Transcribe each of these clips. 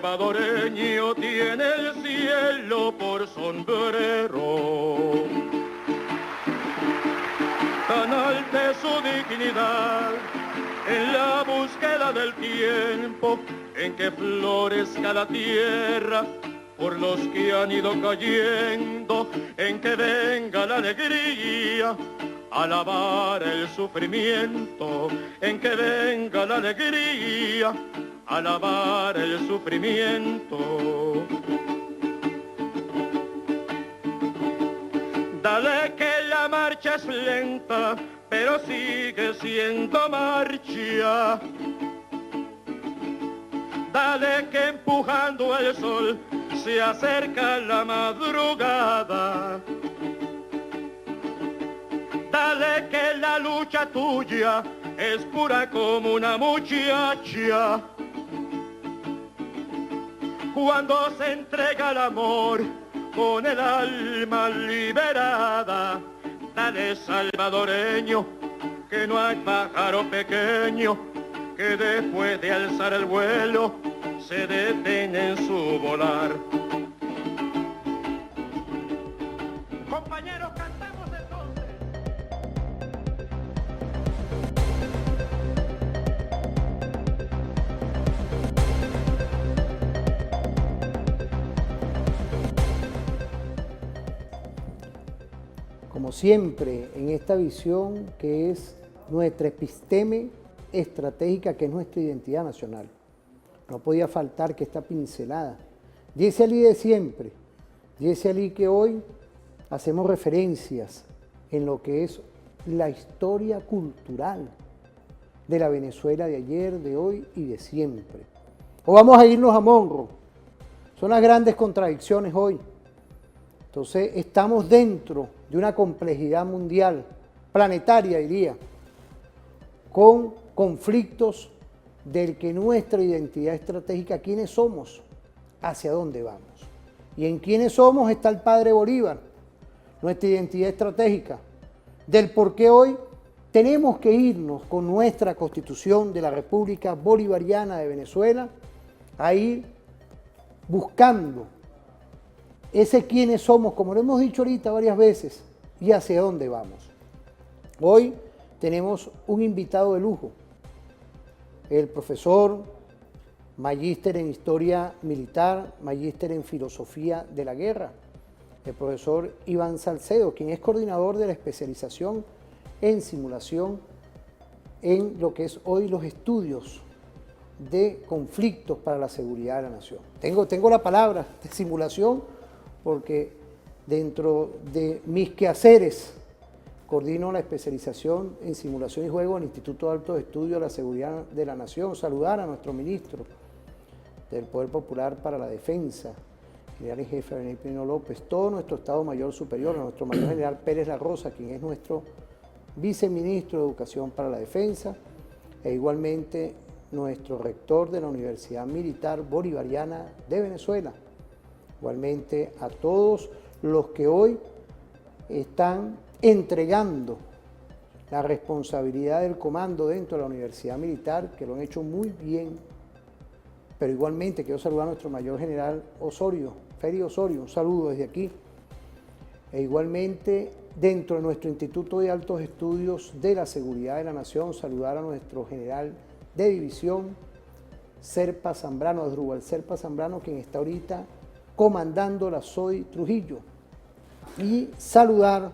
salvadoreño tiene el cielo por sombrero. Tan alta es su dignidad en la búsqueda del tiempo en que florezca la tierra por los que han ido cayendo, en que venga la alegría a lavar el sufrimiento, en que venga la alegría a lavar el sufrimiento. Dale que la marcha es lenta, pero sigue siendo marcha. Dale que empujando el sol se acerca la madrugada. Dale que la lucha tuya es pura como una muchacha. Cuando se entrega el amor con el alma liberada, dale salvadoreño, que no hay pájaro pequeño que después de alzar el vuelo se detiene en su volar. Compañeros, cantemos entonces. Como siempre, en esta visión que es nuestra episteme estratégica, que es nuestra identidad nacional, no podía faltar que esta pincelada, Jesse Ali de siempre, Jesse Ali que hoy hacemos referencias en lo que es la historia cultural de la Venezuela de ayer, de hoy y de siempre. O vamos a irnos a Monroe, son las grandes contradicciones hoy. Entonces estamos dentro de una complejidad mundial, planetaria diría, con conflictos del que nuestra identidad estratégica, quiénes somos, hacia dónde vamos. Y en quiénes somos está el padre Bolívar, nuestra identidad estratégica, del por qué hoy tenemos que irnos con nuestra Constitución de la República Bolivariana de Venezuela a ir buscando ese quiénes somos, como lo hemos dicho ahorita varias veces, y hacia dónde vamos. Hoy tenemos un invitado de lujo, el profesor, magíster en Historia Militar, magíster en Filosofía de la Guerra, el profesor Iván Salcedo, quien es coordinador de la especialización en simulación en lo que es hoy los estudios de conflictos para la seguridad de la nación. Tengo la palabra de simulación porque dentro de mis quehaceres coordino la especialización en simulación y juego del Instituto de Altos Estudios de la Seguridad de la Nación. Saludar a nuestro ministro del Poder Popular para la Defensa, general en jefe Abel Pino López, todo nuestro Estado Mayor Superior, a nuestro mayor general Pérez La Rosa, quien es nuestro viceministro de Educación para la Defensa, e igualmente nuestro rector de la Universidad Militar Bolivariana de Venezuela. Igualmente a todos los que hoy están entregando la responsabilidad del comando dentro de la Universidad Militar, que lo han hecho muy bien. Pero igualmente quiero saludar a nuestro mayor general Osorio, Feri Osorio, un saludo desde aquí. E igualmente dentro de nuestro Instituto de Altos Estudios de la Seguridad de la Nación, saludar a nuestro general de división, Serpa Zambrano, Asdrúbal Serpa Zambrano, quien está ahorita comandando la SOI Trujillo. Y saludar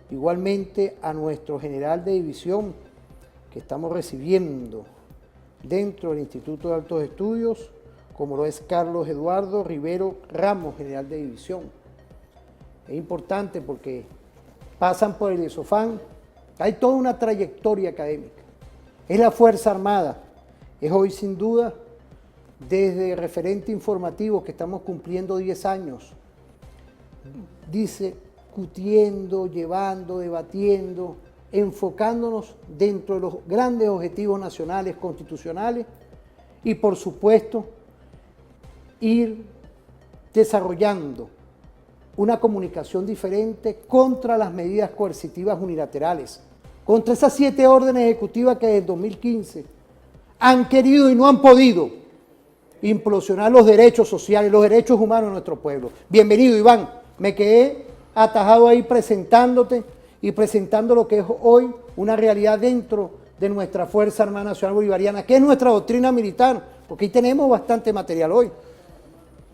igualmente a nuestro general de división que estamos recibiendo dentro del Instituto de Altos Estudios, como lo es Carlos Eduardo Rivero Ramos, general de división. Es importante porque pasan por el ISOFAN, hay toda una trayectoria académica. Es la Fuerza Armada, es hoy sin duda desde referente informativo que estamos cumpliendo 10 años, discutiendo, llevando, debatiendo, enfocándonos dentro de los grandes objetivos nacionales, constitucionales y por supuesto ir desarrollando una comunicación diferente contra las medidas coercitivas unilaterales, contra esas 7 órdenes ejecutivas que desde el 2015 han querido y no han podido implosionar los derechos sociales, los derechos humanos de nuestro pueblo. Bienvenido, Iván. Me quedé atajado ahí presentándote y presentando lo que es hoy una realidad dentro de nuestra Fuerza Armada Nacional Bolivariana, que es nuestra doctrina militar, porque ahí tenemos bastante material hoy.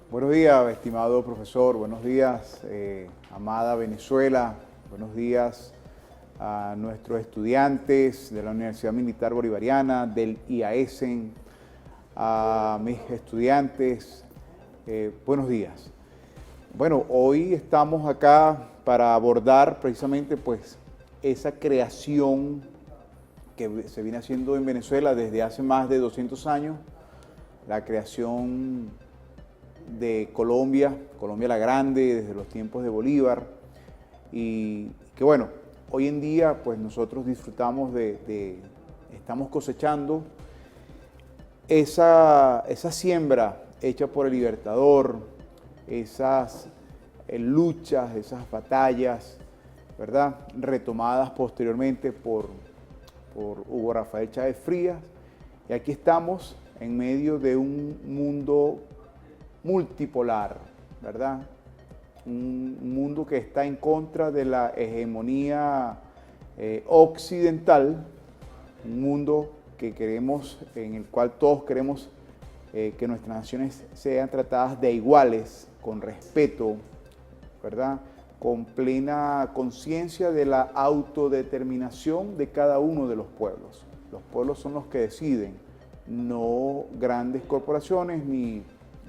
Buenos días, estimado profesor. Buenos días, amada Venezuela. Buenos días a nuestros estudiantes de la Universidad Militar Bolivariana, del IAESEN, a mis estudiantes. Buenos días. Bueno, hoy estamos acá para abordar precisamente pues esa creación que se viene haciendo en Venezuela desde hace más de 200 años, la creación de Colombia, Colombia la Grande, desde los tiempos de Bolívar, y que bueno, hoy en día pues nosotros disfrutamos estamos cosechando esa siembra hecha por el Libertador, esas luchas, esas batallas, ¿verdad?, retomadas posteriormente por Hugo Rafael Chávez Frías, y aquí estamos en medio de un mundo multipolar, ¿verdad? Un mundo que está en contra de la hegemonía occidental, un mundo que queremos, en el cual todos queremos que nuestras naciones sean tratadas de iguales, con respeto, ¿verdad?, con plena conciencia de la autodeterminación de cada uno de los pueblos. Los pueblos son los que deciden, no grandes corporaciones ni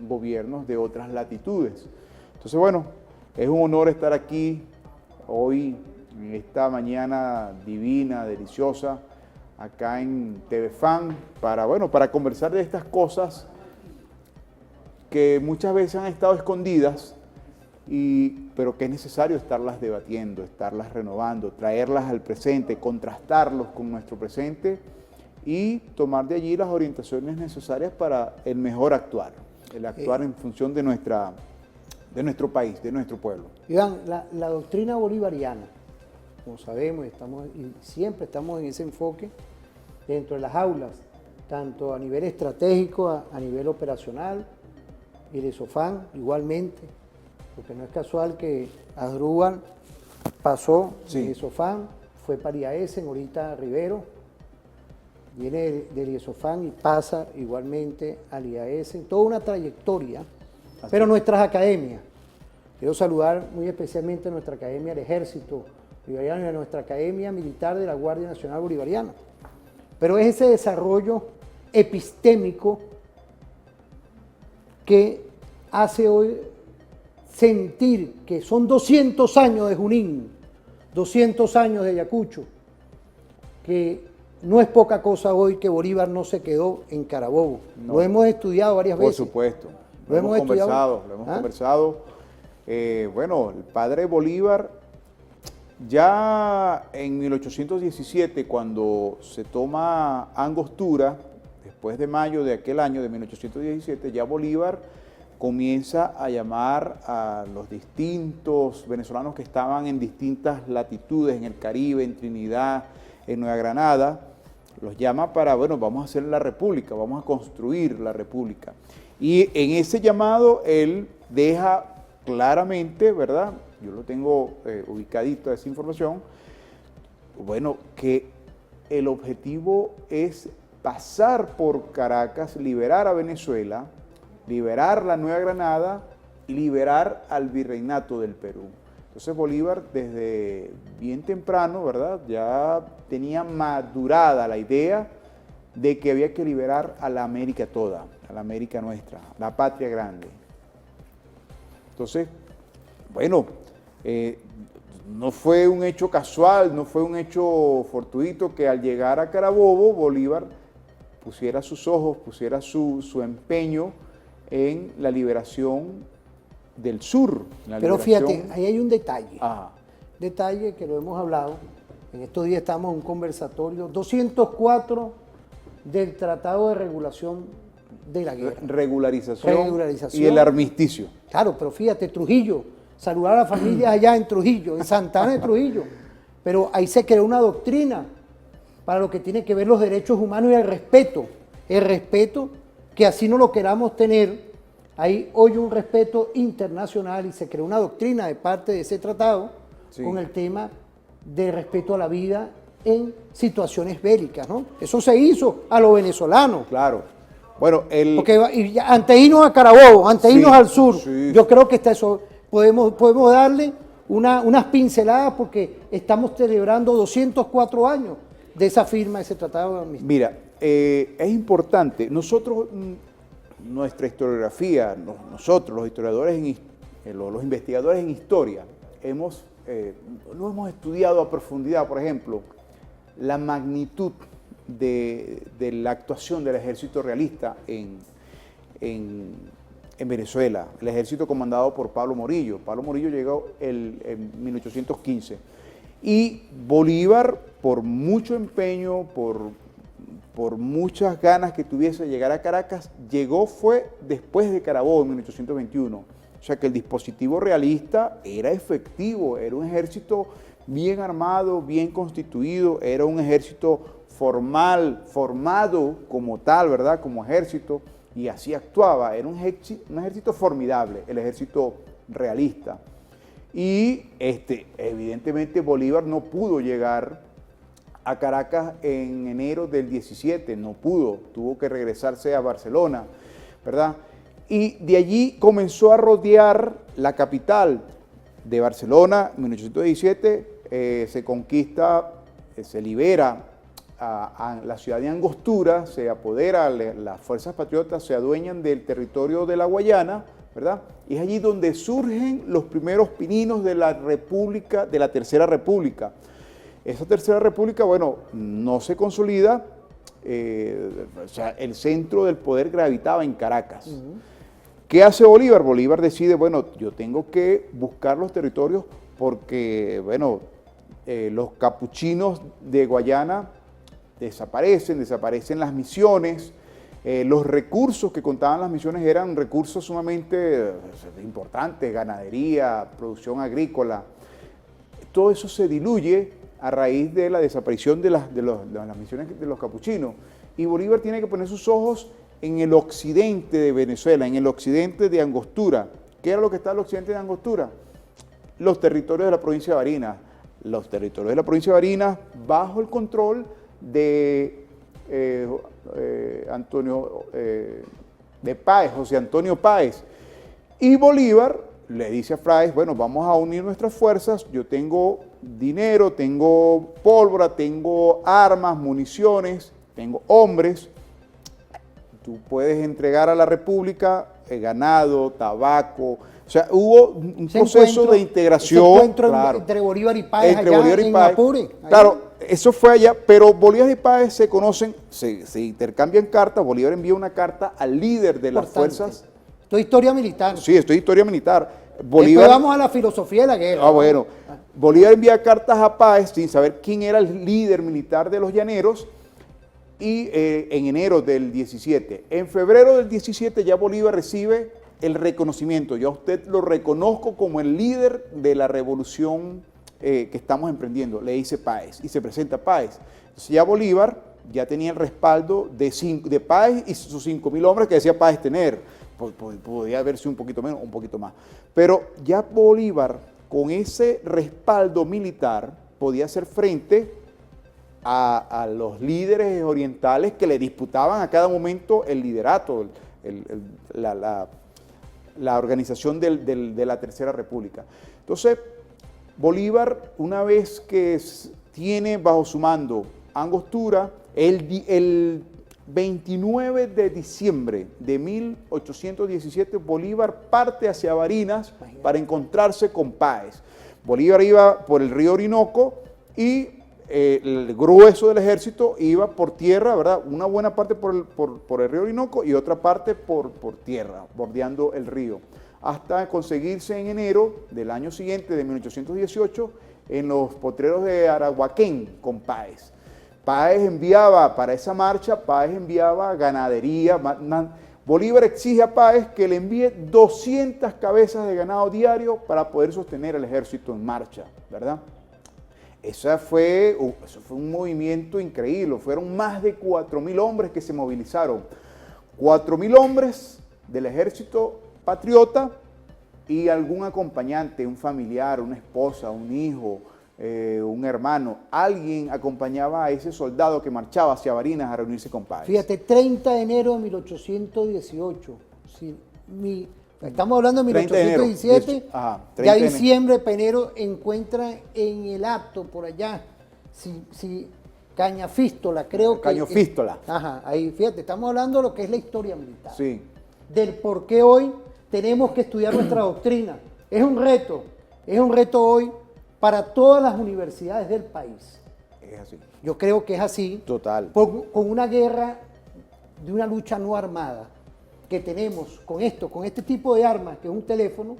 gobiernos de otras latitudes. Entonces, bueno, es un honor estar aquí hoy, en esta mañana divina, deliciosa, acá en TV Fan, para conversar de estas cosas que muchas veces han estado escondidas, pero que es necesario estarlas debatiendo, estarlas renovando, traerlas al presente, contrastarlos con nuestro presente y tomar de allí las orientaciones necesarias para el mejor actuar, el actuar en función de nuestro país, de nuestro pueblo. Iván, la doctrina bolivariana, como sabemos, siempre estamos en ese enfoque dentro de las aulas, tanto a nivel estratégico, a nivel operacional, y el ESOFAN igualmente, porque no es casual que Asdrúbal pasó del ESOFAN, fue para IAESEN, ahorita Rivero, viene del ESOFAN y pasa igualmente al IAESEN, toda una trayectoria, pero nuestras academias. Quiero saludar muy especialmente a nuestra Academia del Ejército Bolivariano y a nuestra Academia Militar de la Guardia Nacional Bolivariana. Pero es ese desarrollo epistémico que hace hoy sentir que son 200 años de Junín, 200 años de Ayacucho, que no es poca cosa hoy que Bolívar no se quedó en Carabobo. No. Lo hemos estudiado varias veces. Por supuesto. Lo hemos conversado. Bueno, el padre Bolívar, ya en 1817, cuando se toma Angostura, después de mayo de aquel año de 1817, ya Bolívar comienza a llamar a los distintos venezolanos que estaban en distintas latitudes, en el Caribe, en Trinidad, en Nueva Granada, los llama para, bueno, vamos a hacer la república, vamos a construir la república. Y en ese llamado él deja claramente, ¿verdad?, yo lo tengo ubicadito esa información, bueno, que el objetivo es pasar por Caracas, liberar a Venezuela, liberar la Nueva Granada y liberar al virreinato del Perú. Entonces Bolívar desde bien temprano, ¿verdad?, ya tenía madurada la idea de que había que liberar a la América toda, a la América nuestra, la patria grande. Entonces, bueno, no fue un hecho casual, no fue un hecho fortuito que al llegar a Carabobo, Bolívar pusiera sus ojos, pusiera su empeño en la liberación del sur. Pero fíjate, ahí hay un detalle. Detalle que lo hemos hablado. En estos días estamos en un conversatorio 204 del Tratado de Regulación de la Guerra. Regularización y el armisticio. Claro, pero fíjate, Trujillo, saludar a las familias allá en Trujillo, en Santana de Trujillo. Pero ahí se creó una doctrina para lo que tiene que ver los derechos humanos y el respeto. El respeto que así no lo queramos tener, hay hoy un respeto internacional y se creó una doctrina de parte de ese tratado con el tema de respeto a la vida en situaciones bélicas, ¿no? Eso se hizo a los venezolanos. Claro. Bueno, porque antes de irnos a Carabobo, antes de irnos al sur, yo creo que está eso, podemos darle unas pinceladas porque estamos celebrando 204 años de esa firma, ese tratado de amnistía. Mira, es importante, nosotros, nuestra historiografía, nosotros los historiadores, los investigadores en historia, lo hemos estudiado a profundidad, por ejemplo, la magnitud de la actuación del ejército realista en Venezuela, el ejército comandado por Pablo Morillo. Pablo Morillo llegó en 1815 y Bolívar, por mucho empeño, por muchas ganas que tuviese de llegar a Caracas, fue después de Carabobo en 1821. O sea que el dispositivo realista era efectivo, era un ejército bien armado, bien constituido, era un ejército formal, formado como tal, ¿verdad? Como ejército, y así actuaba. Era un ejército formidable, el ejército realista. Y evidentemente Bolívar no pudo llegar a Caracas en enero del 17, no pudo, tuvo que regresarse a Barcelona, ¿verdad? Y de allí comenzó a rodear la capital de Barcelona. En 1817 se conquista, se libera a la ciudad de Angostura, se apodera, las fuerzas patriotas se adueñan del territorio de la Guayana, ¿verdad? Y es allí donde surgen los primeros pininos de la República, de la Tercera República. Esa Tercera República, bueno, no se consolida, o sea, el centro del poder gravitaba en Caracas. ¿Qué hace Bolívar? Bolívar decide, bueno, yo tengo que buscar los territorios porque, bueno, los capuchinos de Guayana desaparecen las misiones, los recursos que contaban las misiones eran recursos sumamente importantes, ganadería, producción agrícola. Todo eso se diluye a raíz de la desaparición de las misiones de los capuchinos. Y Bolívar tiene que poner sus ojos en el occidente de Venezuela, en el occidente de Angostura. ¿Qué era lo que está al occidente de Angostura? Los territorios de la provincia de Barinas. Los territorios de la provincia de Barinas bajo el control de José Antonio Páez. Y Bolívar le dice a Páez, bueno, vamos a unir nuestras fuerzas, yo tengo dinero, tengo pólvora, tengo armas, municiones, tengo hombres, tú puedes entregar a la República ganado, tabaco. O sea, hubo un proceso de integración. Claro, entre Bolívar y Páez entre allá Bolívar y en Páez. Apure. Claro, eso fue allá, pero Bolívar y Páez se conocen, se intercambian cartas. Bolívar envía una carta al líder de las fuerzas. Esto es historia militar. Sí, esto es historia militar. Después vamos a la filosofía de la guerra. Ah, bueno. Bolívar envía cartas a Páez sin saber quién era el líder militar de los llaneros. Y en enero del 17. En febrero del 17 ya Bolívar recibe el reconocimiento. Yo a usted lo reconozco como el líder de la revolución que estamos emprendiendo, le dice Páez. Y se presenta Páez. Entonces ya Bolívar ya tenía el respaldo de Páez y sus 5.000 hombres que decía Páez tener. Podía haberse un poquito menos, un poquito más. Pero ya Bolívar, con ese respaldo militar, podía hacer frente a los líderes orientales que le disputaban a cada momento el liderato, la organización de la Tercera República. Entonces, Bolívar, una vez que tiene bajo su mando Angostura, el 29 de diciembre de 1817, Bolívar parte hacia Barinas para encontrarse con Páez. Bolívar iba por el río Orinoco y el grueso del ejército iba por tierra, ¿verdad? Una buena parte por el río Orinoco y otra parte por tierra, bordeando el río, hasta conseguirse en enero del año siguiente, de 1818, en los potreros de Araguaquén con Páez. Páez enviaba para esa marcha, Páez enviaba ganadería. Bolívar exige a Páez que le envíe 200 cabezas de ganado diario para poder sostener el ejército en marcha, ¿verdad? Eso fue un movimiento increíble, fueron más de 4.000 hombres que se movilizaron. 4.000 hombres del ejército patriota y algún acompañante, un familiar, una esposa, un hijo, un hermano. Alguien acompañaba a ese soldado que marchaba hacia Barinas a reunirse con Páez. Fíjate, 30 de enero de 1818. Sí, estamos hablando de 1817. Ya diciembre, enero encuentra en el acto por allá, Cañafístola, creo que... Cañafístola. Ajá, ahí, fíjate, estamos hablando de lo que es la historia militar. Sí. Del por qué hoy tenemos que estudiar nuestra doctrina. Es un reto hoy para todas las universidades del país. Es así. Yo creo que es así. Total. Con una guerra, de una lucha no armada que tenemos con este tipo de armas, que es un teléfono,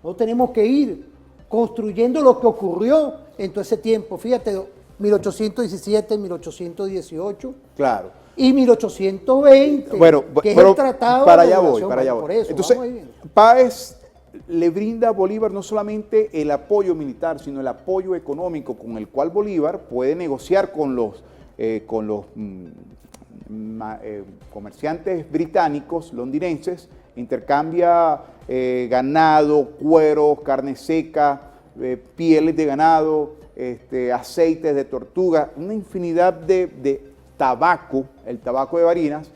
no tenemos que ir construyendo lo que ocurrió en todo ese tiempo. Fíjate, 1817, 1818. Claro. Y 1820, bueno, que es pero el tratado para de allá voy, relación. para allá voy. Por eso, entonces, Páez le brinda a Bolívar no solamente el apoyo militar, sino el apoyo económico con el cual Bolívar puede negociar con los comerciantes británicos, londinenses, intercambia ganado, cueros, carne seca, pieles de ganado, aceites de tortuga, una infinidad de tabaco, el tabaco de Barinas,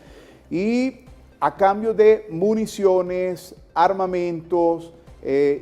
y a cambio de municiones, armamentos,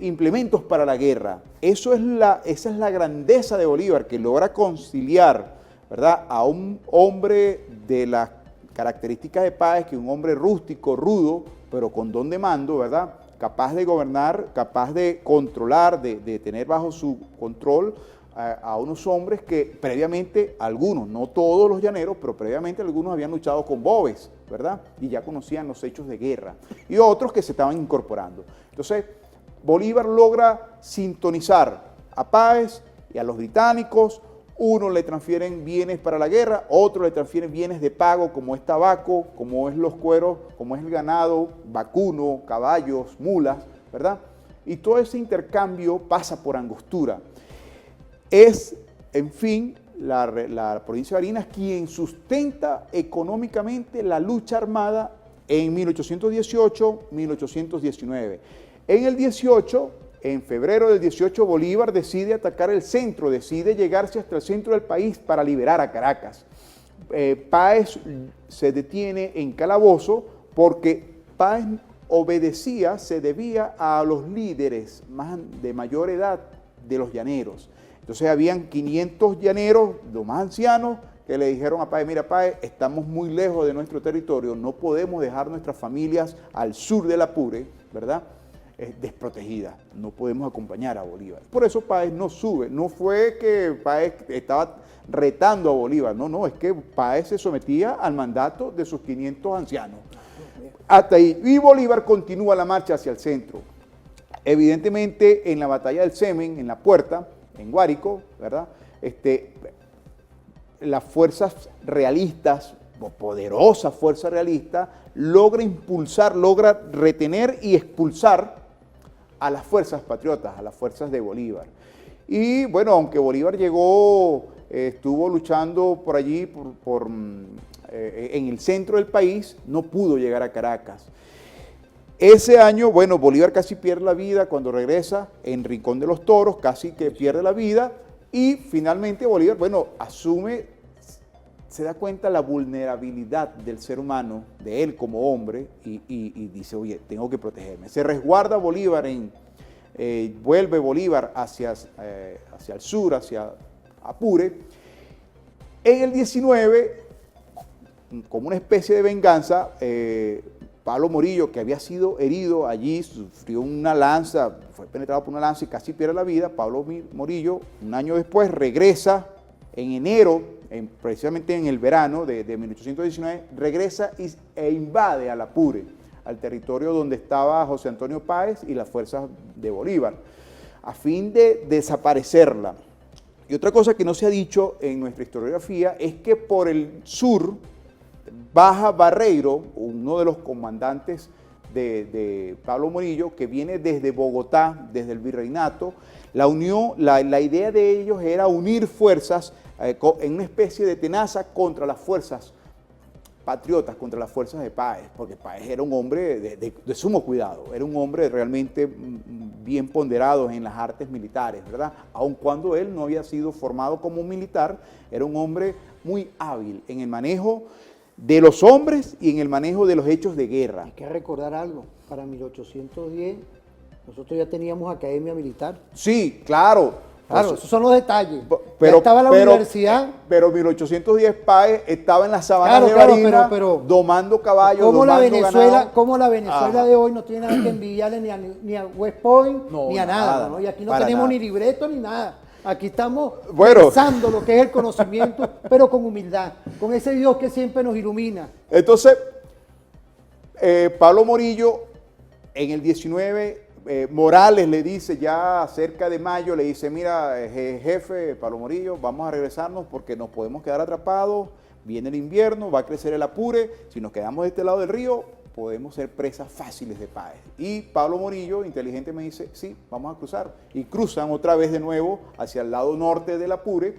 implementos para la guerra. Esa es la grandeza de Bolívar, que logra conciliar, ¿verdad?, a un hombre de las características de Páez, que es un hombre rústico, rudo, pero con don de mando, ¿verdad?, capaz de gobernar, capaz de controlar, de tener bajo su control a unos hombres que previamente, algunos, no todos los llaneros, pero previamente algunos habían luchado con Boves, ¿verdad? Y ya conocían los hechos de guerra. Y otros que se estaban incorporando. Entonces, Bolívar logra sintonizar a Páez y a los británicos. Uno le transfieren bienes para la guerra, otro le transfieren bienes de pago, como es tabaco, como es los cueros, como es el ganado, vacuno, caballos, mulas, ¿verdad? Y todo ese intercambio pasa por Angostura. Es, en fin, la provincia de Barinas quien sustenta económicamente la lucha armada en 1818-1819. En el 18, en febrero del 18, Bolívar decide atacar el centro, decide llegarse hasta el centro del país para liberar a Caracas. Páez se detiene en calabozo porque Páez se debía a los líderes de mayor edad de los llaneros. Entonces habían 500 llaneros, los más ancianos, que le dijeron a Páez: mira, Páez, estamos muy lejos de nuestro territorio, no podemos dejar nuestras familias al sur del Apure, ¿verdad?, desprotegidas, no podemos acompañar a Bolívar. Por eso Páez no sube, no fue que Páez estaba retando a Bolívar, no, es que Páez se sometía al mandato de sus 500 ancianos. Hasta ahí, y Bolívar continúa la marcha hacia el centro. Evidentemente, en la batalla del Semen, en la Puerta, en Guárico, ¿verdad?, las fuerzas realistas, poderosas fuerzas realistas, logra retener y expulsar a las fuerzas patriotas, a las fuerzas de Bolívar. Y bueno, aunque Bolívar estuvo luchando por allí, en el centro del país, no pudo llegar a Caracas. Ese año, bueno, Bolívar casi pierde la vida cuando regresa en Rincón de los Toros, casi que pierde la vida, y finalmente Bolívar, bueno, se da cuenta la vulnerabilidad del ser humano, de él como hombre, y dice: oye, tengo que protegerme. Se resguarda Bolívar, vuelve Bolívar hacia el sur, hacia Apure. En el 19, como una especie de venganza, Pablo Morillo, que había sido herido allí, sufrió una lanza, fue penetrado por una lanza y casi pierde la vida. Pablo Morillo, un año después, regresa en enero, precisamente en el verano de 1819, regresa e invade al Apure, al territorio donde estaba José Antonio Páez y las fuerzas de Bolívar, a fin de desaparecerla. Y otra cosa que no se ha dicho en nuestra historiografía es que por el sur baja Barreiro, uno de los comandantes de Pablo Morillo, que viene desde Bogotá, desde el virreinato. La idea de ellos era unir fuerzas en una especie de tenaza contra las fuerzas patriotas contra las fuerzas de Páez, porque Páez era un hombre de sumo cuidado, era un hombre realmente bien ponderado en las artes militares, ¿verdad? Aun cuando él no había sido formado como militar, era un hombre muy hábil en el manejo de los hombres y en el manejo de los hechos de guerra. Hay que recordar algo, para 1810 nosotros ya teníamos academia militar. Sí, claro. Claro, esos son los detalles. Pero, ya estaba la universidad. Pero 1810 Páez estaba en las sabanas de Barinas, domando caballos, ¿cómo domando Venezuela ganado? de hoy no tiene nada que envidiarle ni a West Point, ni a nada, ¿no? Y aquí no tenemos nada. ni libreto ni nada. Aquí estamos Bueno, pensando lo que es el conocimiento, pero con humildad, con ese Dios que siempre nos ilumina. Entonces, Pablo Morillo, en el 19, Morales le dice ya cerca de mayo, le dice, mira, jefe, Pablo Morillo, vamos a regresarnos porque nos podemos quedar atrapados, viene el invierno, va a crecer el Apure, si nos quedamos de este lado del río, podemos ser presas fáciles de Páez. Y Pablo Morillo, inteligente, me dice, sí, vamos a cruzar. Y cruzan otra vez de nuevo hacia el lado norte del Apure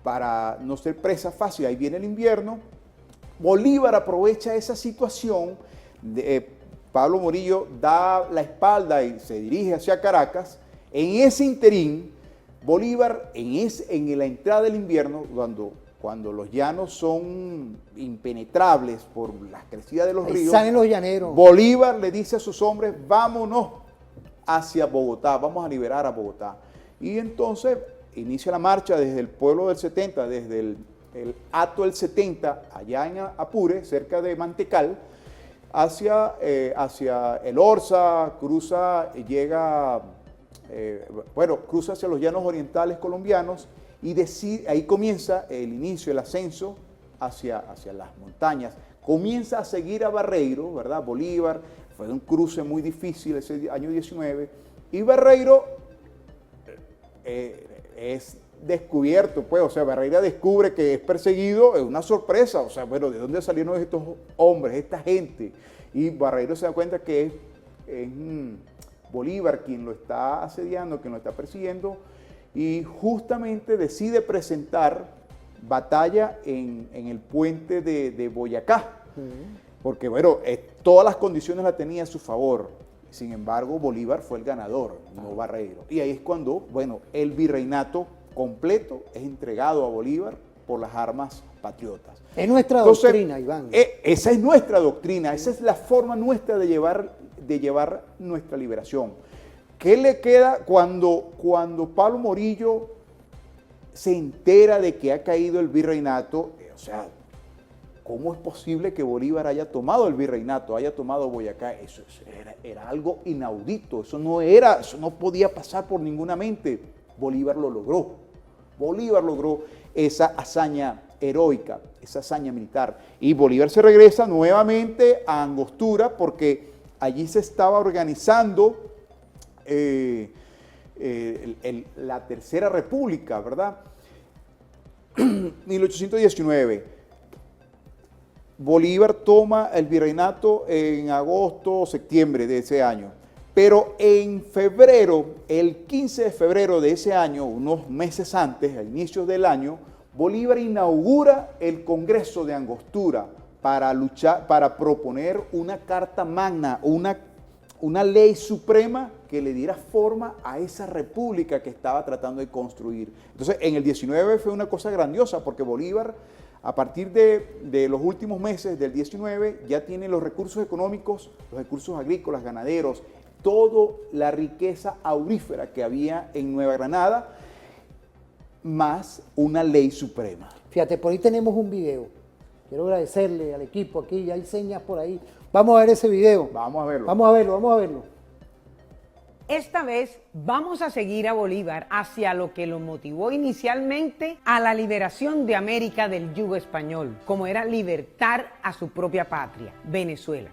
para no ser presas fáciles. Ahí viene el invierno. Bolívar aprovecha esa situación. Pablo Morillo da la espalda y se dirige hacia Caracas. En ese interín, Bolívar, en la entrada del invierno, cuando los llanos son impenetrables por las crecidas de los ríos, salen los llaneros. Bolívar le dice a sus hombres, vámonos hacia Bogotá, vamos a liberar a Bogotá. Y entonces inicia la marcha desde el pueblo del 70, desde el Hato del 70, allá en Apure, cerca de Mantecal, hacia el Orza, cruza hacia los llanos orientales colombianos y ahí comienza el inicio, el ascenso hacia las montañas. Comienza a seguir a Barreiro, ¿verdad? Bolívar, fue un cruce muy difícil ese año 19, y Barreiro es descubierto, pues, o sea, Barreira descubre que es perseguido, es una sorpresa, o sea, bueno, ¿de dónde salieron estos hombres, esta gente? Y Barreiro se da cuenta que es Bolívar quien lo está asediando, quien lo está persiguiendo, y justamente decide presentar batalla en el puente de Boyacá, porque, bueno, todas las condiciones las tenía a su favor. Sin embargo, Bolívar fue el ganador, no Barreiro. Y ahí es cuando, bueno, el virreinato completo es entregado a Bolívar por las armas patriotas. Es nuestra doctrina, Iván. Esa es nuestra doctrina, esa es la forma nuestra de llevar nuestra liberación. ¿Qué le queda cuando Pablo Morillo se entera de que ha caído el virreinato? O sea, ¿cómo es posible que Bolívar haya tomado el virreinato, haya tomado Boyacá? Eso era algo inaudito, eso no podía pasar por ninguna mente. Bolívar lo logró. Bolívar logró esa hazaña heroica, esa hazaña militar. Y Bolívar se regresa nuevamente a Angostura porque allí se estaba organizando la Tercera República, ¿verdad? 1819. Bolívar toma el virreinato en agosto o septiembre de ese año. Pero en febrero, el 15 de febrero de ese año, unos meses antes, a inicios del año, Bolívar inaugura el Congreso de Angostura para proponer una carta magna, una ley suprema que le diera forma a esa república que estaba tratando de construir. Entonces, en el 19 fue una cosa grandiosa porque Bolívar, a partir de los últimos meses del 19, ya tiene los recursos económicos, los recursos agrícolas, ganaderos, toda la riqueza aurífera que había en Nueva Granada, más una ley suprema. Fíjate, por ahí tenemos un video. Quiero agradecerle al equipo aquí, ya hay señas por ahí. Vamos a ver ese video. Vamos a verlo. Vamos a verlo. Esta vez vamos a seguir a Bolívar hacia lo que lo motivó inicialmente a la liberación de América del yugo español, como era libertar a su propia patria, Venezuela.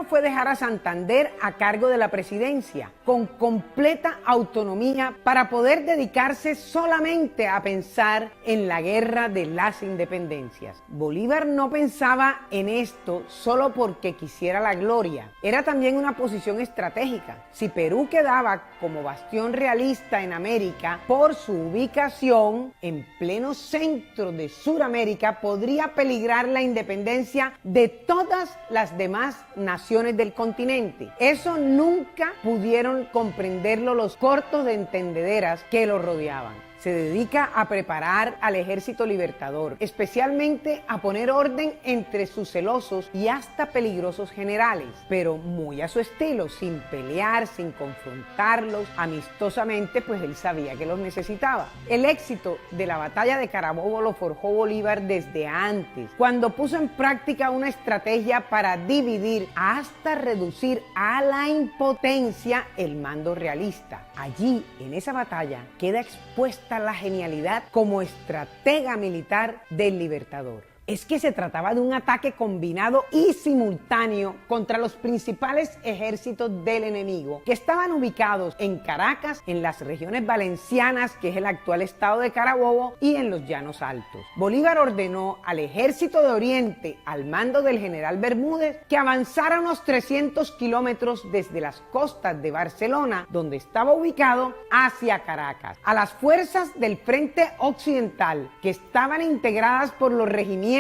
fue dejar a Santander a cargo de la presidencia, con completa autonomía para poder dedicarse solamente a pensar en la guerra de las independencias. Bolívar no pensaba en esto solo porque quisiera la gloria, era también una posición estratégica. Si Perú quedaba como bastión realista en América, por su ubicación en pleno centro de Sudamérica, podría peligrar la independencia de todas las demás naciones del continente. Eso nunca pudieron comprenderlo los cortos de entendederas que lo rodeaban. Se dedica a preparar al ejército libertador, especialmente a poner orden entre sus celosos y hasta peligrosos generales, pero muy a su estilo, sin pelear, sin confrontarlos, amistosamente, pues él sabía que los necesitaba. El éxito de la batalla de Carabobo lo forjó Bolívar desde antes, cuando puso en práctica una estrategia para dividir hasta reducir a la impotencia el mando realista. Allí, en esa batalla, queda expuesta la genialidad como estratega militar del Libertador. Es que se trataba de un ataque combinado y simultáneo contra los principales ejércitos del enemigo, que estaban ubicados en Caracas, en las regiones valencianas, que es el actual estado de Carabobo, y en los Llanos Altos. Bolívar ordenó al ejército de Oriente, al mando del general Bermúdez, que avanzara unos 300 kilómetros desde las costas de Barcelona, donde estaba ubicado, hacia Caracas. A las fuerzas del Frente Occidental, que estaban integradas por los regimientos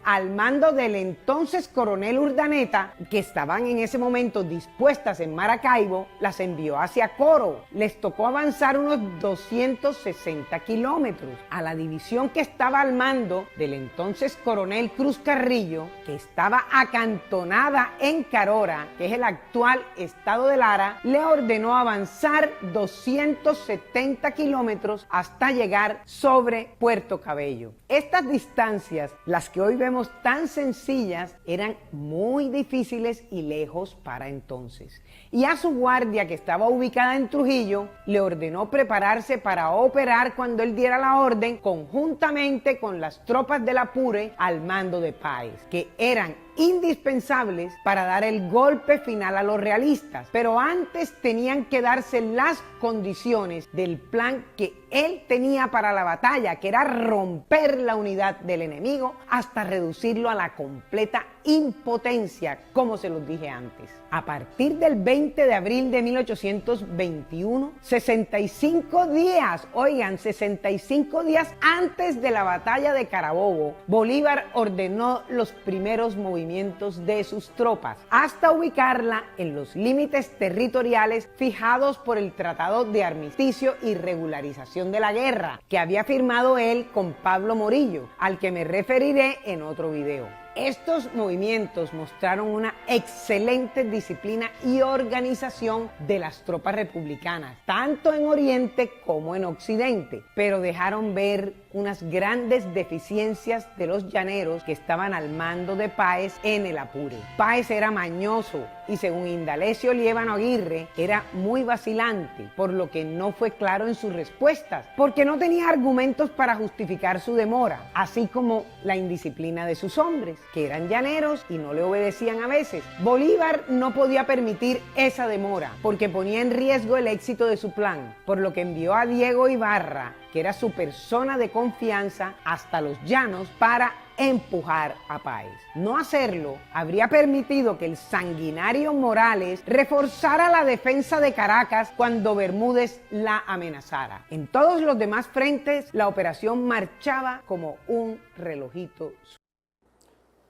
al mando del entonces coronel Urdaneta, que estaban en ese momento dispuestas en Maracaibo, las envió hacia Coro. Les tocó avanzar unos 260 kilómetros. A la división que estaba al mando del entonces coronel Cruz Carrillo, que estaba acantonada en Carora, que es el actual estado de Lara, le ordenó avanzar 270 kilómetros hasta llegar sobre Puerto Cabello. Estas distancias, las que hoy vemos tan sencillas, eran muy difíciles y lejos para entonces. Y a su guardia, que estaba ubicada en Trujillo, le ordenó prepararse para operar cuando él diera la orden, conjuntamente con las tropas del Apure al mando de Páez, que eran indispensables para dar el golpe final a los realistas, pero antes tenían que darse las condiciones del plan que él tenía para la batalla, que era romper la unidad del enemigo hasta reducirlo a la completa impotencia, como se los dije antes. A partir del 20 de abril de 1821, 65 días, oigan, 65 días antes de la batalla de Carabobo, Bolívar ordenó los primeros movimientos de sus tropas, hasta ubicarla en los límites territoriales fijados por el Tratado de Armisticio y Regularización de la Guerra, que había firmado él con Pablo Morillo, al que me referiré en otro video. Estos movimientos mostraron una excelente disciplina y organización de las tropas republicanas, tanto en Oriente como en Occidente, pero dejaron ver unas grandes deficiencias de los llaneros que estaban al mando de Páez en el Apure. Páez era mañoso y, según Indalecio Liévano Aguirre, era muy vacilante, por lo que no fue claro en sus respuestas, porque no tenía argumentos para justificar su demora, así como la indisciplina de sus hombres, que eran llaneros y no le obedecían a veces. Bolívar no podía permitir esa demora, porque ponía en riesgo el éxito de su plan, por lo que envió a Diego Ibarra, que era su persona de confianza, hasta los llanos para empujar a Páez. No hacerlo habría permitido que el sanguinario Morales reforzara la defensa de Caracas cuando Bermúdez la amenazara. En todos los demás frentes, la operación marchaba como un relojito.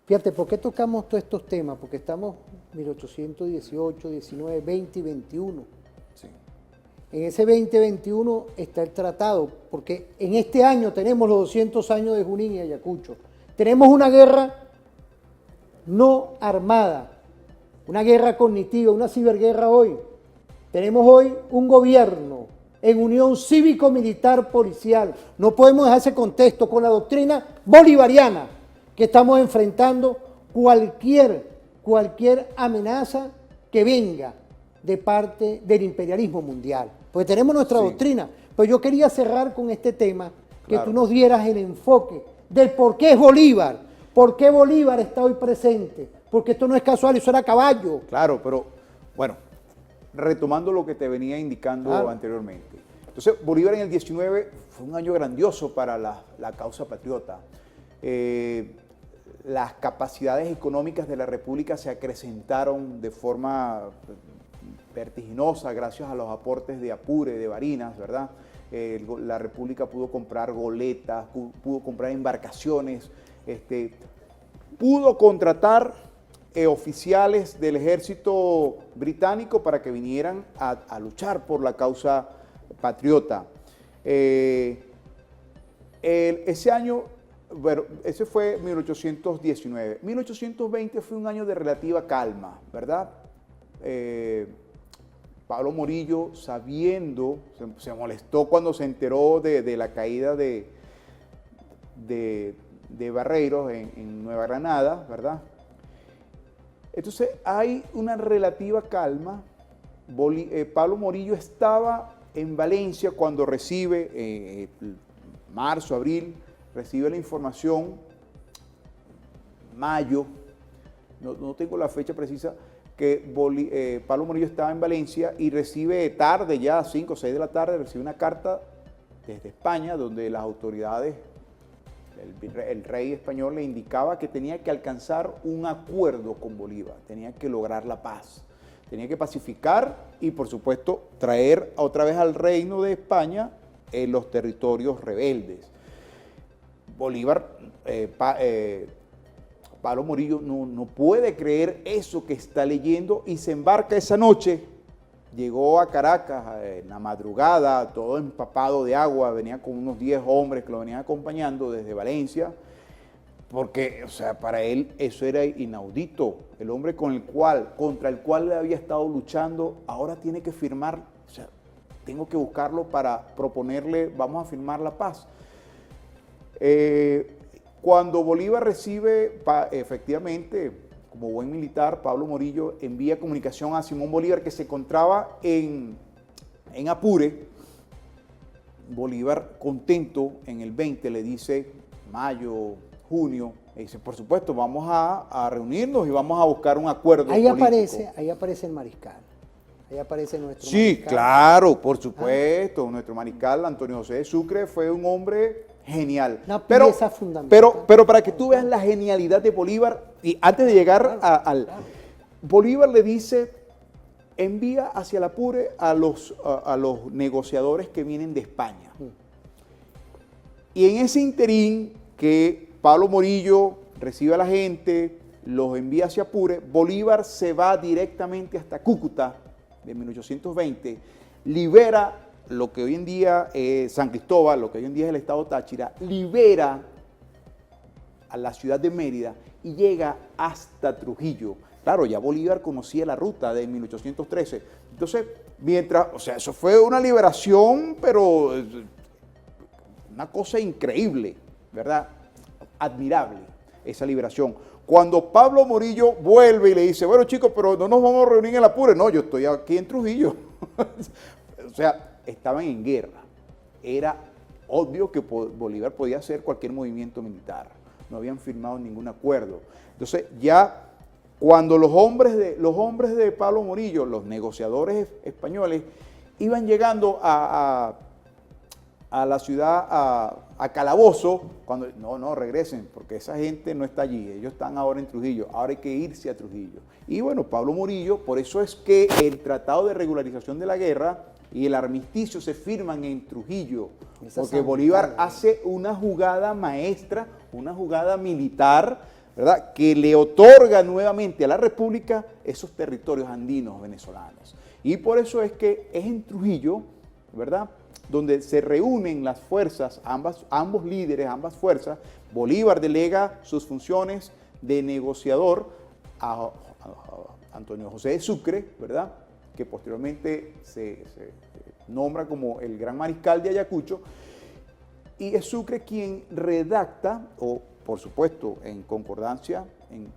Fíjate, ¿por qué tocamos todos estos temas? Porque estamos en 1818, 19, 20 y 21. Sí. En ese 2021 está el tratado, porque en este año tenemos los 200 años de Junín y Ayacucho. Tenemos una guerra no armada, una guerra cognitiva, una ciberguerra hoy. Tenemos hoy un gobierno en unión cívico-militar-policial. No podemos dejar ese contexto con la doctrina bolivariana que estamos enfrentando cualquier amenaza que venga de parte del imperialismo mundial. Porque tenemos nuestra doctrina. Pero yo quería cerrar con este tema, que tú nos dieras el enfoque del por qué es Bolívar, por qué Bolívar está hoy presente, porque esto no es casual, eso era caballo. Claro, pero bueno, retomando lo que te venía indicando anteriormente. Entonces, Bolívar en el 19 fue un año grandioso para la causa patriota. Las capacidades económicas de la República se acrecentaron de forma vertiginosa gracias a los aportes de Apure, de Barinas, ¿verdad? La República pudo comprar goletas, pudo comprar embarcaciones, pudo contratar oficiales del ejército británico para que vinieran a luchar por la causa patriota. Ese año, bueno, ese fue 1819. 1820 fue un año de relativa calma, ¿verdad? Pablo Morillo, sabiendo, se molestó cuando se enteró de la caída de Barreiros en Nueva Granada, ¿verdad? Entonces hay una relativa calma. Pablo Morillo estaba en Valencia cuando recibe, marzo, abril, recibe la información, mayo, no tengo la fecha precisa, que Pablo Morillo estaba en Valencia y recibe tarde, ya 5 o 6 de la tarde, recibe una carta desde España donde las autoridades, el rey español le indicaba que tenía que alcanzar un acuerdo con Bolívar, tenía que lograr la paz, tenía que pacificar y por supuesto traer otra vez al reino de España los territorios rebeldes. Bolívar, Pablo Morillo no puede creer eso que está leyendo y se embarca esa noche. Llegó a Caracas en la madrugada, todo empapado de agua, venía con unos 10 hombres que lo venían acompañando desde Valencia, porque, o sea, para él eso era inaudito. El hombre contra el cual le había estado luchando, ahora tiene que firmar, o sea, tengo que buscarlo para proponerle, vamos a firmar la paz. Cuando Bolívar recibe, efectivamente, como buen militar, Pablo Morillo envía comunicación a Simón Bolívar, que se encontraba en Apure. Bolívar, contento, en el 20 le dice, mayo, junio, y dice, por supuesto, vamos a reunirnos y vamos a buscar un acuerdo ahí político. Ahí aparece el mariscal. Ahí aparece nuestro Sí, mariscal. claro, por supuesto. Nuestro mariscal, Antonio José de Sucre, fue un hombre genial. Una pieza fundamental. Pero para que tú veas la genialidad de Bolívar, y antes de llegar Bolívar le dice, envía hacia el Apure a los negociadores que vienen de España. Y en ese interín que Pablo Morillo recibe a la gente, los envía hacia Apure, Bolívar se va directamente hasta Cúcuta de 1820, libera lo que hoy en día es San Cristóbal, lo que hoy en día es el estado Táchira, libera a la ciudad de Mérida y llega hasta Trujillo. Claro, ya Bolívar conocía la ruta de 1813. Entonces, o sea, eso fue una liberación, pero una cosa increíble, ¿verdad? Admirable, esa liberación. Cuando Pablo Morillo vuelve y le dice, bueno chicos, pero no nos vamos a reunir en el Apure. No, yo estoy aquí en Trujillo. O sea, estaban en guerra. Era obvio que Bolívar podía hacer cualquier movimiento militar. No habían firmado ningún acuerdo. Entonces, ya cuando los hombres de Pablo Morillo, los negociadores españoles, iban llegando a la ciudad, a Calabozo, cuando no regresen, porque esa gente no está allí, ellos están ahora en Trujillo, ahora hay que irse a Trujillo. Y bueno, Pablo Morillo, por eso es que el Tratado de Regularización de la Guerra y el armisticio se firman en Trujillo, porque Bolívar hace una jugada maestra, una jugada militar, ¿verdad?, que le otorga nuevamente a la República esos territorios andinos venezolanos. Y por eso es que es en Trujillo, ¿verdad?, donde se reúnen las fuerzas, ambos líderes, ambas fuerzas. Bolívar delega sus funciones de negociador a Antonio José de Sucre, ¿verdad?, que posteriormente se nombra como el gran mariscal de Ayacucho, y es Sucre quien redacta, o por supuesto en concordancia,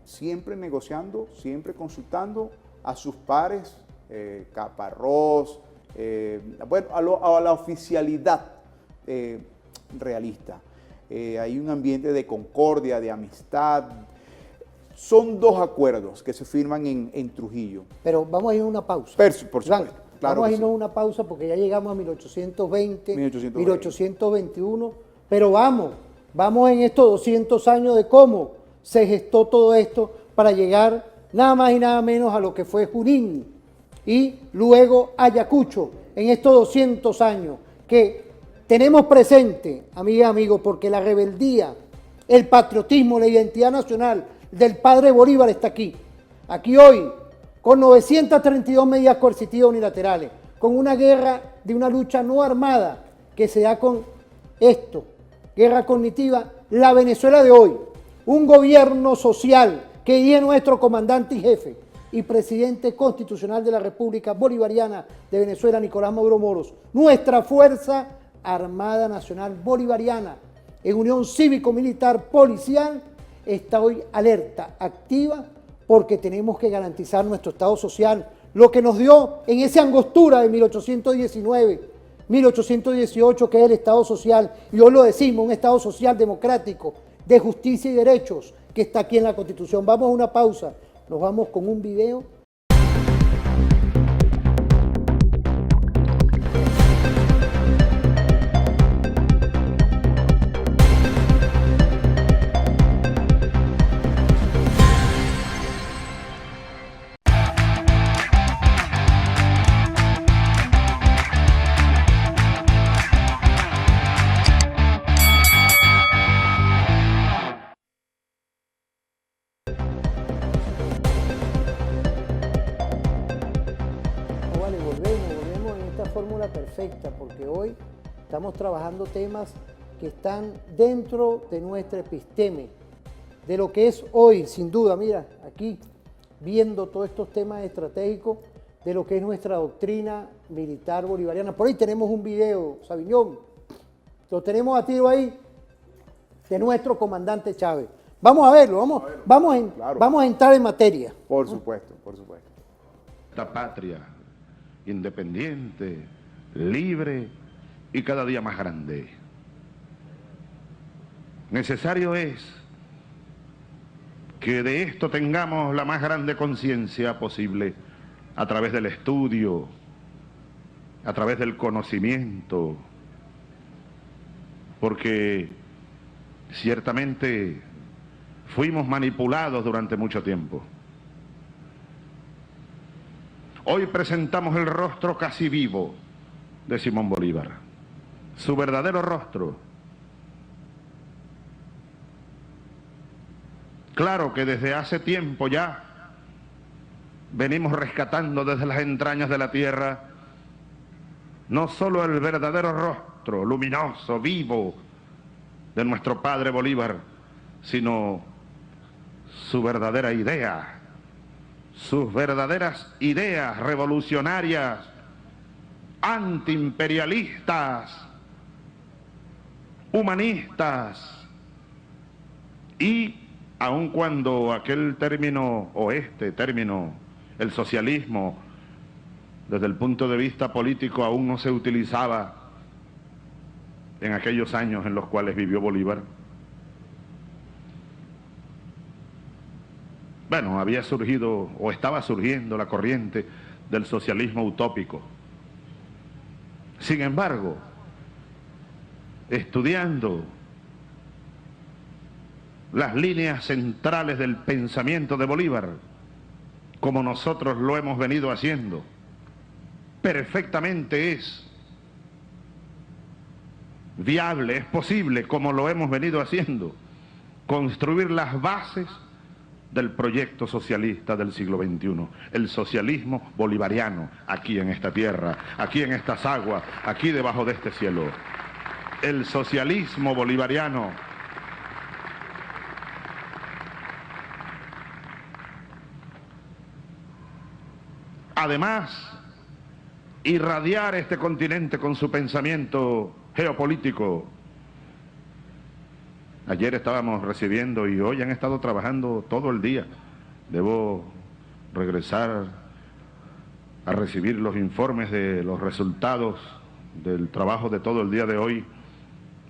siempre negociando, siempre consultando a sus pares, Caparrós, bueno, a la oficialidad realista. Hay un ambiente de concordia, de amistad. Son dos acuerdos que se firman en Trujillo. Pero vamos a ir a una pausa. Por supuesto. Iván, Claro vamos a que irnos a sí. una pausa porque ya llegamos a 1820, 1820. 1821, pero vamos en estos 200 años de cómo se gestó todo esto para llegar nada más y nada menos a lo que fue Junín y luego Ayacucho en estos 200 años que tenemos presente, amigas y amigos, porque la rebeldía, el patriotismo, la identidad nacional del padre Bolívar está aquí. Aquí hoy, con 932 medidas coercitivas unilaterales, con una guerra de una lucha no armada que se da con esto, guerra cognitiva, la Venezuela de hoy, un gobierno social que dirige nuestro comandante y jefe y presidente constitucional de la República Bolivariana de Venezuela, Nicolás Maduro Moros, nuestra Fuerza Armada Nacional Bolivariana, en unión cívico-militar policial, está hoy alerta, activa, porque tenemos que garantizar nuestro Estado social, lo que nos dio en esa angostura de 1819, 1818, que es el Estado social, y hoy lo decimos, un Estado social democrático, de justicia y derechos, que está aquí en la Constitución. Vamos a una pausa, nos vamos con un video. Volvemos en esta fórmula perfecta, porque hoy estamos trabajando temas que están dentro de nuestra episteme, de lo que es hoy, sin duda, mira, aquí, viendo todos estos temas estratégicos, de lo que es nuestra doctrina militar bolivariana. Por ahí tenemos un video, Sabiñón, lo tenemos a tiro ahí, de nuestro comandante Chávez. Vamos a verlo, vamos a entrar en materia. Por supuesto, por supuesto. Esta patria independiente, libre y cada día más grande. Necesario es que de esto tengamos la más grande conciencia posible a través del estudio, a través del conocimiento, porque ciertamente fuimos manipulados durante mucho tiempo. Hoy presentamos el rostro casi vivo de Simón Bolívar, su verdadero rostro. Claro que desde hace tiempo ya venimos rescatando desde las entrañas de la tierra no solo el verdadero rostro luminoso, vivo de nuestro padre Bolívar, sino su verdadera idea, sus verdaderas ideas revolucionarias, antiimperialistas, humanistas, y aun cuando aquel término, o este término, el socialismo, desde el punto de vista político aún no se utilizaba en aquellos años en los cuales vivió Bolívar. Bueno, había surgido o estaba surgiendo la corriente del socialismo utópico. Sin embargo, estudiando las líneas centrales del pensamiento de Bolívar, como nosotros lo hemos venido haciendo, perfectamente es viable, es posible, como lo hemos venido haciendo, construir las bases del proyecto socialista del siglo XXI, el socialismo bolivariano, aquí en esta tierra, aquí en estas aguas, aquí debajo de este cielo. El socialismo bolivariano además irradiar este continente con su pensamiento geopolítico. Ayer estábamos recibiendo y hoy han estado trabajando todo el día. Debo regresar a recibir los informes de los resultados del trabajo de todo el día de hoy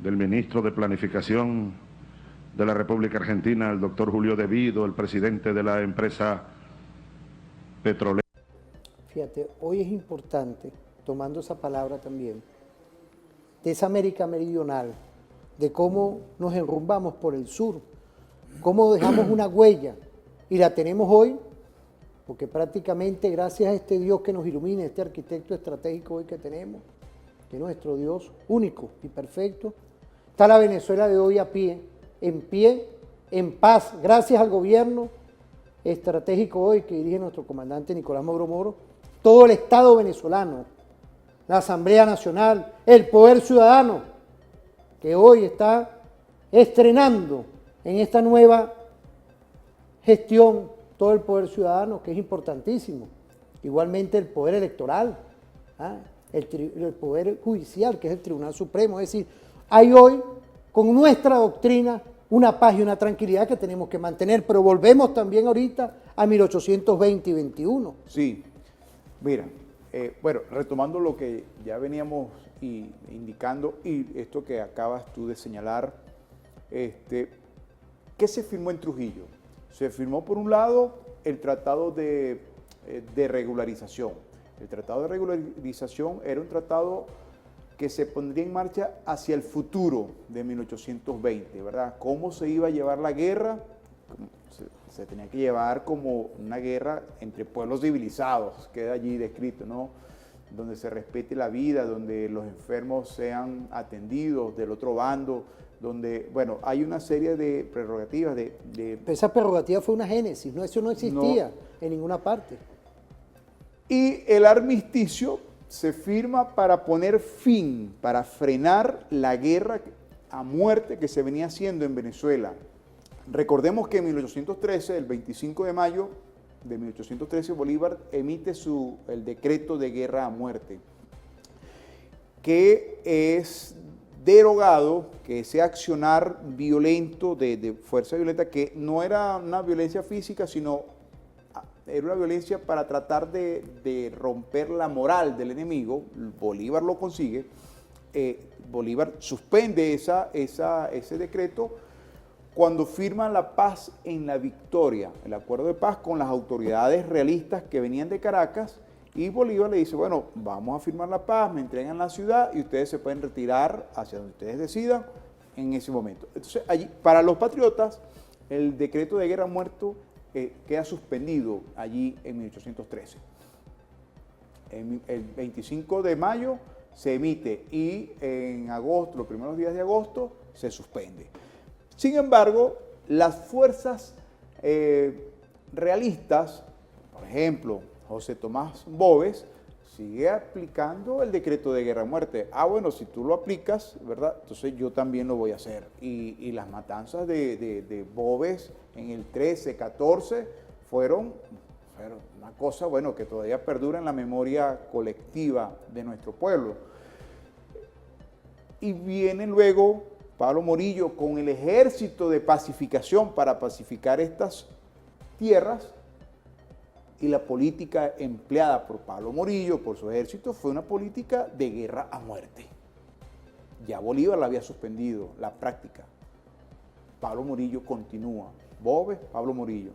del ministro de Planificación de la República Argentina, el doctor Julio De Vido, el presidente de la empresa petrolera. Fíjate, hoy es importante, tomando esa palabra también, de esa América meridional, de cómo nos enrumbamos por el sur, cómo dejamos una huella, y la tenemos hoy, porque prácticamente gracias a este Dios que nos ilumina, este arquitecto estratégico hoy que tenemos, que es nuestro Dios único y perfecto, está la Venezuela de hoy a pie, en paz, gracias al gobierno estratégico hoy que dirige nuestro comandante Nicolás Maduro Moro, todo el Estado venezolano, la Asamblea Nacional, el Poder Ciudadano, que hoy está estrenando en esta nueva gestión todo el Poder Ciudadano, que es importantísimo. Igualmente el Poder Electoral, el Poder Judicial, que es el Tribunal Supremo. Es decir, hay hoy, con nuestra doctrina, una paz y una tranquilidad que tenemos que mantener, pero volvemos también ahorita a 1820 y 21. Sí, mira, bueno, retomando lo que ya veníamos indicando y esto que acabas tú de señalar, ¿qué se firmó en Trujillo? Se firmó por un lado el Tratado de Regularización. El Tratado de Regularización era un tratado que se pondría en marcha hacia el futuro de 1820, ¿verdad? ¿Cómo se iba a llevar la guerra? Se tenía que llevar como una guerra entre pueblos civilizados, queda allí descrito, ¿no? Donde se respete la vida, donde los enfermos sean atendidos del otro bando, donde, bueno, hay una serie de prerrogativas Pero esa prerrogativa fue una génesis, ¿no? Eso no existía en ninguna parte. Y el armisticio se firma para poner fin, para frenar la guerra a muerte que se venía haciendo en Venezuela. Recordemos que en 1813, el 25 de mayo de 1813, Bolívar emite el decreto de guerra a muerte, que es derogado, que ese accionar violento, de fuerza violenta, que no era una violencia física, sino era una violencia para tratar de romper la moral del enemigo. Bolívar lo consigue. Bolívar suspende ese decreto cuando firma la paz en la Victoria, el acuerdo de paz con las autoridades realistas que venían de Caracas, y Bolívar le dice, bueno, vamos a firmar la paz, me entregan la ciudad y ustedes se pueden retirar hacia donde ustedes decidan en ese momento. Entonces, allí, para los patriotas, el decreto de guerra a muerte queda suspendido allí en 1813. El 25 de mayo se emite y en agosto, los primeros días de agosto, se suspende. Sin embargo, las fuerzas realistas, por ejemplo, José Tomás Boves, sigue aplicando el decreto de guerra a muerte. Bueno, si tú lo aplicas, ¿verdad? Entonces yo también lo voy a hacer. Y las matanzas de Boves en el 13, 14 fueron una cosa, bueno, que todavía perdura en la memoria colectiva de nuestro pueblo. Y viene luego Pablo Morillo con el ejército de pacificación para pacificar estas tierras, y la política empleada por Pablo Morillo, por su ejército, fue una política de guerra a muerte. Ya Bolívar la había suspendido, la práctica. Pablo Morillo continúa. Boves, Pablo Morillo.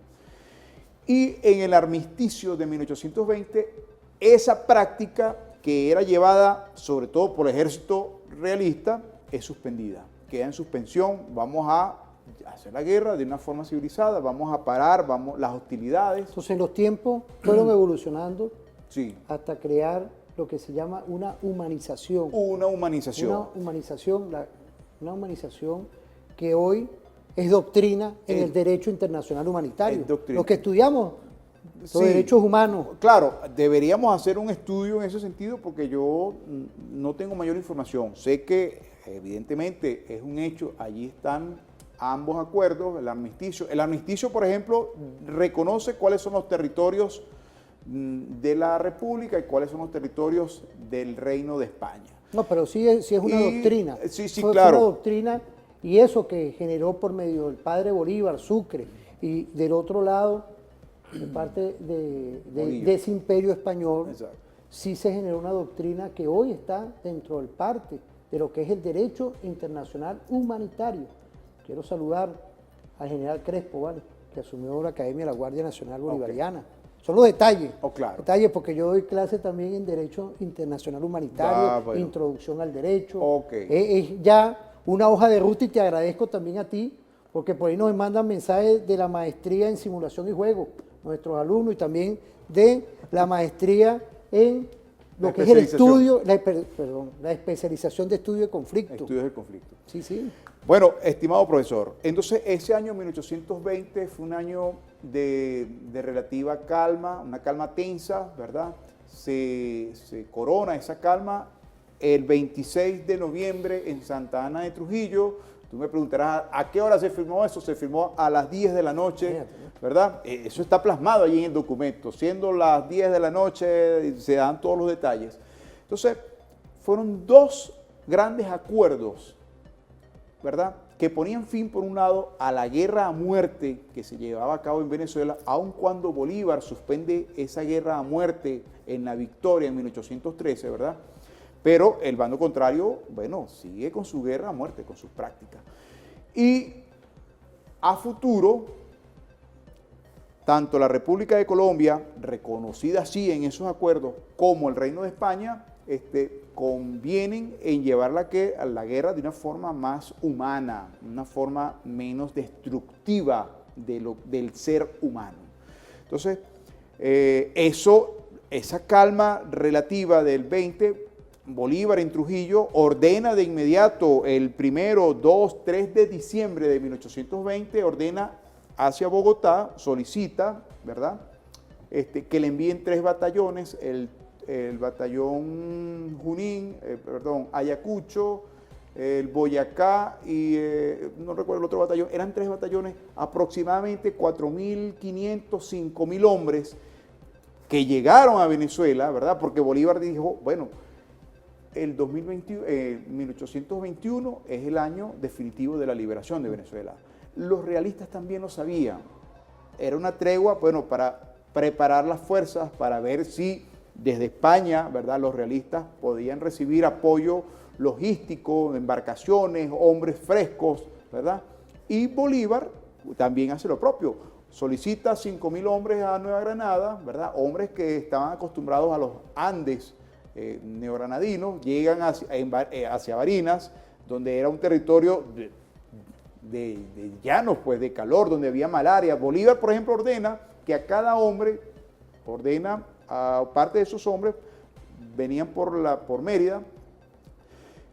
Y en el armisticio de 1820, esa práctica que era llevada sobre todo por el ejército realista es suspendida. Queda en suspensión, vamos a hacer la guerra de una forma civilizada, vamos a parar las hostilidades. Entonces los tiempos fueron evolucionando sí, hasta crear lo que se llama una humanización. Una humanización. Una humanización que hoy es doctrina en el derecho internacional humanitario. Los que estudiamos los derechos humanos. Claro, deberíamos hacer un estudio en ese sentido porque yo no tengo mayor información. Sé que evidentemente es un hecho, allí están ambos acuerdos, el armisticio. El armisticio, por ejemplo, reconoce cuáles son los territorios de la República y cuáles son los territorios del Reino de España. No, pero sí es una doctrina. Sí, Fue claro. una doctrina, y eso que generó por medio del padre Bolívar, Sucre, y del otro lado, de parte de ese imperio español, exacto, sí se generó una doctrina que hoy está dentro del parte de lo que es el derecho internacional humanitario, quiero saludar al general Crespo, ¿vale? Que asumió la Academia de la Guardia Nacional Bolivariana. Son los detalles. Claro. Detalles, porque yo doy clase también en Derecho Internacional Humanitario, bueno. Introducción al Derecho. Ok. Es ya una hoja de ruta y te agradezco también a ti, porque por ahí nos mandan mensajes de la maestría en simulación y juego, nuestros alumnos, y también de la maestría en lo que es el estudio, la especialización de estudio de conflicto. Estudios del conflicto. Sí, sí. Bueno, estimado profesor, entonces ese año 1820 fue un año de relativa calma, una calma tensa, ¿verdad? Se corona esa calma el 26 de noviembre en Santa Ana de Trujillo. Tú me preguntarás, ¿a qué hora se firmó eso? Se firmó a las 10 de la noche, ¿verdad? Eso está plasmado allí en el documento. Siendo las 10 de la noche, se dan todos los detalles. Entonces, fueron dos grandes acuerdos, ¿verdad?, que ponían fin, por un lado, a la guerra a muerte que se llevaba a cabo en Venezuela, aun cuando Bolívar suspende esa guerra a muerte en la victoria en 1813, ¿verdad? Pero el bando contrario, bueno, sigue con su guerra a muerte, con sus prácticas. Y a futuro, tanto la República de Colombia, reconocida así en esos acuerdos, como el Reino de España, convienen en llevar la guerra de una forma más humana, una forma menos destructiva del ser humano. Entonces, esa calma relativa del 20, Bolívar en Trujillo ordena de inmediato el 1, 2, 3 de diciembre de 1820, ordena hacia Bogotá, solicita, ¿verdad?, que le envíen 3 batallones, el batallón Junín, Ayacucho, el Boyacá y no recuerdo el otro batallón. Eran 3 batallones, aproximadamente 4.500, 5.000 hombres que llegaron a Venezuela, ¿verdad? Porque Bolívar dijo, bueno, el 1821 es el año definitivo de la liberación de Venezuela. Los realistas también lo sabían. Era una tregua, bueno, para preparar las fuerzas, para ver si desde España, ¿verdad?, los realistas podían recibir apoyo logístico, embarcaciones, hombres frescos, ¿verdad? Y Bolívar también hace lo propio. Solicita 5.000 hombres a Nueva Granada, ¿verdad? Hombres que estaban acostumbrados a los Andes neogranadinos, llegan hacia Barinas, donde era un territorio de llanos, pues, de calor, donde había malaria. Bolívar, por ejemplo, ordena que a cada hombre, a parte de esos hombres, venían por Mérida.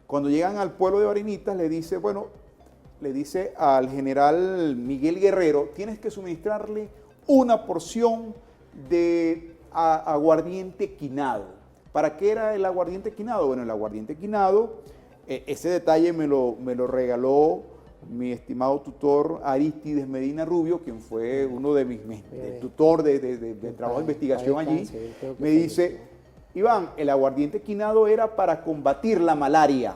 Cuando llegan al pueblo de Barinitas, le dice al general Miguel Guerrero, tienes que suministrarle una porción de aguardiente quinado. ¿Para qué era el aguardiente quinado? Bueno, el aguardiente quinado, ese detalle me lo regaló mi estimado tutor Aristides Medina Rubio, quien fue uno de mis tutor de trabajo de investigación allí. Me dice, Iván, el aguardiente quinado era para combatir la malaria.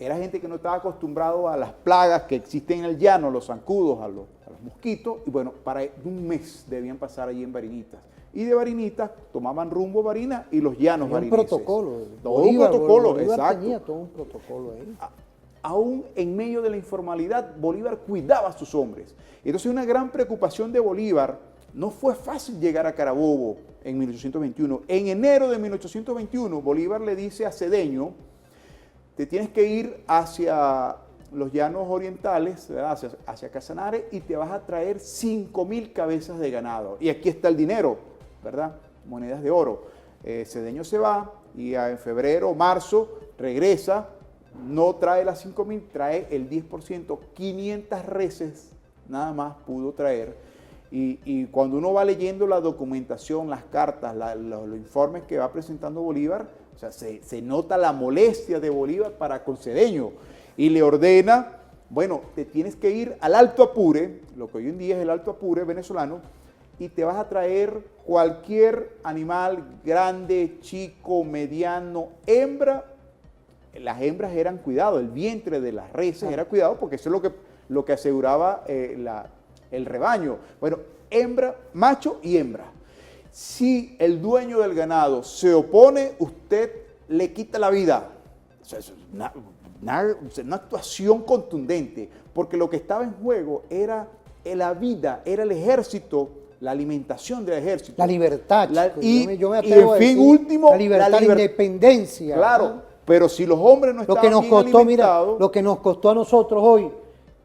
Era gente que no estaba acostumbrado a las plagas que existen en el llano, los zancudos, a los mosquitos, y bueno, para un mes debían pasar allí en Barinitas. Y de Barinitas tomaban rumbo a Barinas y los llanos barineses. Un protocolo. Un protocolo, Bolívar exacto. tenía todo un protocolo ahí. Aún en medio de la informalidad, Bolívar cuidaba a sus hombres. Entonces, una gran preocupación de Bolívar, no fue fácil llegar a Carabobo en 1821. En enero de 1821, Bolívar le dice a Cedeño, te tienes que ir hacia los llanos orientales, hacia Casanare, y te vas a traer 5.000 cabezas de ganado. Y aquí está el dinero, ¿verdad? Monedas de oro. Cedeño se va y en febrero, marzo, regresa. No trae las 5.000, trae el 10%, 500 reses nada más pudo traer. Y cuando uno va leyendo la documentación, las cartas, los informes que va presentando Bolívar, o sea, se nota la molestia de Bolívar para con Cedeño. Y le ordena, bueno, te tienes que ir al Alto Apure, lo que hoy en día es el Alto Apure venezolano, y te vas a traer cualquier animal grande, chico, mediano, hembra. Las hembras eran cuidado, el vientre de las reses era cuidado porque eso es lo que aseguraba el rebaño. Bueno, hembra, macho y hembra. Si el dueño del ganado se opone, usted le quita la vida. O sea, una actuación contundente, porque lo que estaba en juego era la vida, era el ejército, la alimentación del ejército. La libertad, yo me atrevo a fin decir, último, la libertad, la independencia. Claro, ¿no? pero si los hombres no Lo estaban que nos bien costó, mira, alimentados, lo que nos costó a nosotros hoy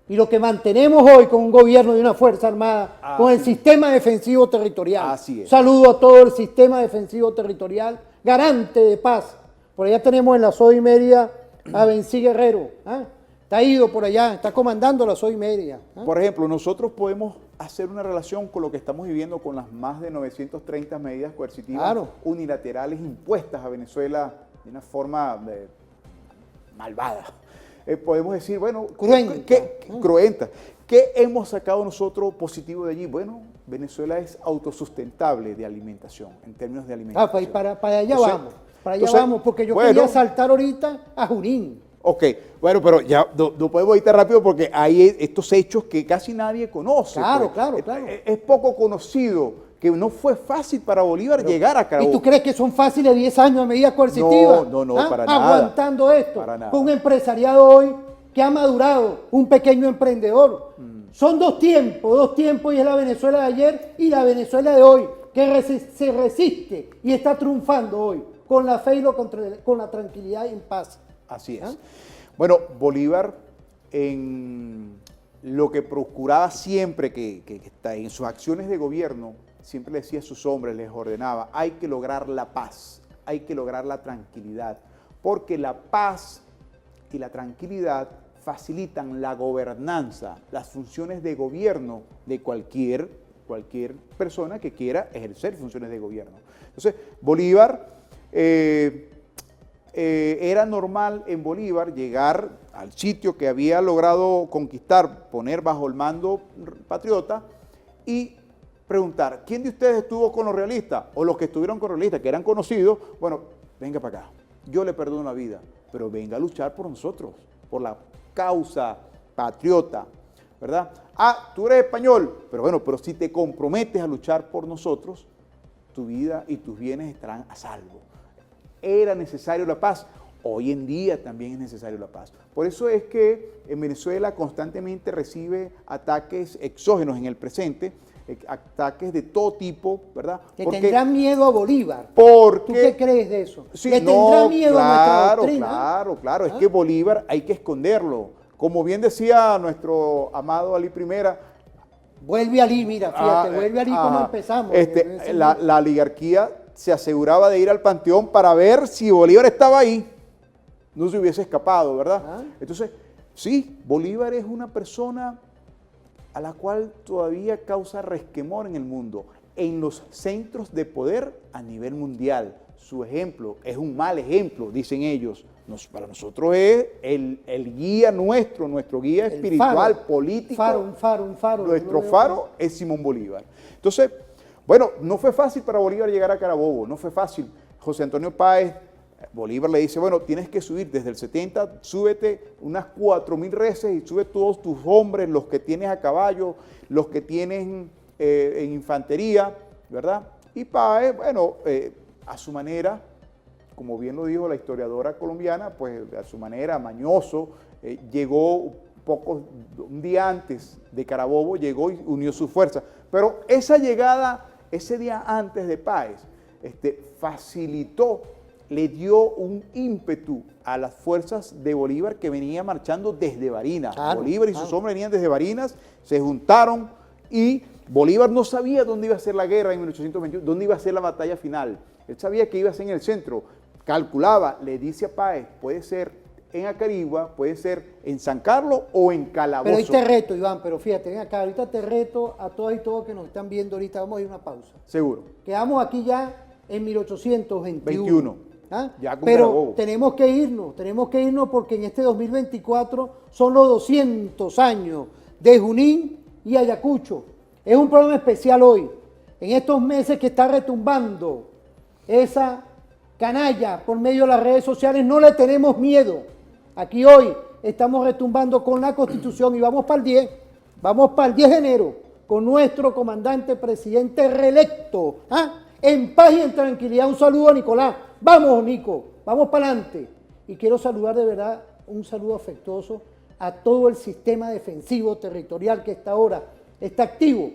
y lo que mantenemos hoy con un gobierno y una Fuerza Armada, con el sistema defensivo territorial. Así es. Saludo a todo el sistema defensivo territorial, garante de paz. Por allá tenemos en la SOI Mérida a Bencí Guerrero. Está ido por allá, está comandando la SOI Mérida. Por ejemplo, nosotros podemos hacer una relación con lo que estamos viviendo con las más de 930 medidas coercitivas unilaterales impuestas a Venezuela de una forma malvada. Podemos decir, bueno, cruenta. ¿Qué hemos sacado nosotros positivo de allí? Bueno, Venezuela es autosustentable de alimentación, en términos de alimentación. Para allá vamos, vamos, porque yo quería saltar ahorita a Junín. Ok, bueno, pero ya no podemos ir rápido porque hay estos hechos que casi nadie conoce. Claro. Es poco conocido que no fue fácil para Bolívar llegar a Carabobo. ¿Y tú crees que son fáciles 10 años de medidas coercitivas? No, para nada. Aguantando esto. Para nada. Con un empresariado hoy que ha madurado, un pequeño emprendedor. Son dos tiempos, y es la Venezuela de ayer y la Venezuela de hoy, que se resiste y está triunfando hoy, con la fe y con la tranquilidad y en paz. Así es. Bueno, Bolívar, en lo que procuraba siempre que está en sus acciones de gobierno, siempre le decía a sus hombres, les ordenaba, hay que lograr la paz, hay que lograr la tranquilidad, porque la paz y la tranquilidad facilitan la gobernanza, las funciones de gobierno de cualquier persona que quiera ejercer funciones de gobierno. Entonces, Bolívar, era normal en Bolívar llegar al sitio que había logrado conquistar, poner bajo el mando patriota y preguntar, ¿quién de ustedes estuvo con los realistas? O los que estuvieron con los realistas, que eran conocidos, bueno, venga para acá, yo le perdono la vida, pero venga a luchar por nosotros, por la causa patriota, ¿verdad? Tú eres español, pero bueno, pero si te comprometes a luchar por nosotros, tu vida y tus bienes estarán a salvo. Era necesario la paz, hoy en día también es necesario la paz. Por eso es que en Venezuela constantemente recibe ataques exógenos en el presente, ataques de todo tipo, ¿verdad? Porque tendrán miedo a Bolívar. ¿Tú qué crees de eso? Sí, ¿Le tendrá miedo a nuestra doctrina? Claro. Es que Bolívar hay que esconderlo. Como bien decía nuestro amado Ali Primera, vuelve Ali, mira, fíjate, vuelve Ali como empezamos. La oligarquía se aseguraba de ir al panteón para ver si Bolívar estaba ahí. No se hubiese escapado, ¿verdad? Entonces, sí, Bolívar es una persona a la cual todavía causa resquemor en el mundo, en los centros de poder a nivel mundial. Su ejemplo es un mal ejemplo, dicen ellos. Para nosotros es el guía nuestro guía espiritual, político. Un faro. Nuestro faro es Simón Bolívar. Entonces, bueno, no fue fácil para Bolívar llegar a Carabobo, no fue fácil. José Antonio Páez, Bolívar le dice, bueno, tienes que subir desde el 70, súbete unas 4.000 reses y sube todos tus hombres, los que tienes a caballo, los que tienen en infantería, ¿verdad? Y Páez, bueno, a su manera, como bien lo dijo la historiadora colombiana, pues a su manera, mañoso, llegó un día antes de Carabobo, llegó y unió sus fuerzas. Pero esa llegada, ese día antes de Páez, facilitó, le dio un ímpetu a las fuerzas de Bolívar que venía marchando desde Barinas. Bolívar y sus hombres venían desde Barinas, se juntaron y Bolívar no sabía dónde iba a ser la guerra en 1821, dónde iba a ser la batalla final. Él sabía que iba a ser en el centro, calculaba, le dice a Páez, puede ser en Acarigua, puede ser en San Carlos o en Calabozo. Pero ahí te reto, Iván, pero fíjate, ven acá, ahorita te reto a todas y todos que nos están viendo ahorita, vamos a ir a una pausa. Seguro. Quedamos aquí ya en 1821. Ya con pero Carabobo. tenemos que irnos porque en este 2024 son los 200 años de Junín y Ayacucho. Es un programa especial hoy, en estos meses que está retumbando esa canalla por medio de las redes sociales, no le tenemos miedo. Aquí hoy estamos retumbando con la Constitución y vamos para el 10 de enero con nuestro comandante presidente reelecto, en paz y en tranquilidad. Un saludo a Nicolás. Vamos, Nico, vamos para adelante. Y quiero saludar de verdad un saludo afectuoso a todo el sistema defensivo territorial que está ahora está activo.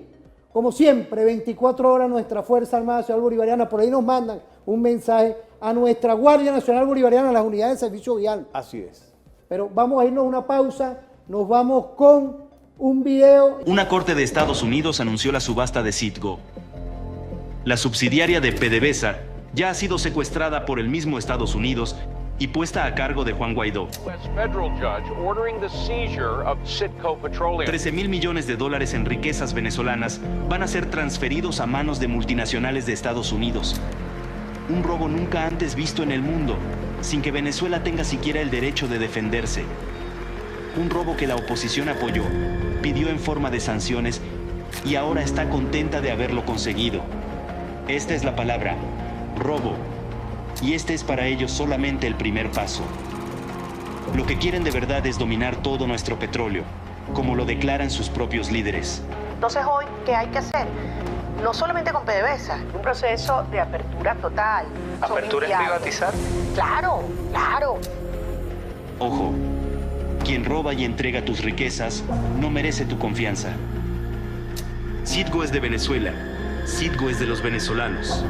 Como siempre, 24 horas nuestra Fuerza Armada Nacional Bolivariana, por ahí nos mandan un mensaje a nuestra Guardia Nacional Bolivariana, a las unidades de servicio vial. Así es. Pero vamos a irnos a una pausa, nos vamos con un video. Una corte de Estados Unidos anunció la subasta de Citgo. La subsidiaria de PDVSA ya ha sido secuestrada por el mismo Estados Unidos y puesta a cargo de Juan Guaidó. 13.000 millones de dólares en riquezas venezolanas van a ser transferidos a manos de multinacionales de Estados Unidos. Un robo nunca antes visto en el mundo, sin que Venezuela tenga siquiera el derecho de defenderse. Un robo que la oposición apoyó, pidió en forma de sanciones y ahora está contenta de haberlo conseguido. Esta es la palabra, robo. Y este es para ellos solamente el primer paso. Lo que quieren de verdad es dominar todo nuestro petróleo, como lo declaran sus propios líderes. Entonces hoy, ¿qué hay que hacer? No solamente con PDVSA, un proceso de apertura total. ¿Apertura es privatizar? Claro, claro. Ojo, quien roba y entrega tus riquezas no merece tu confianza. Citgo es de Venezuela, Citgo es de los venezolanos.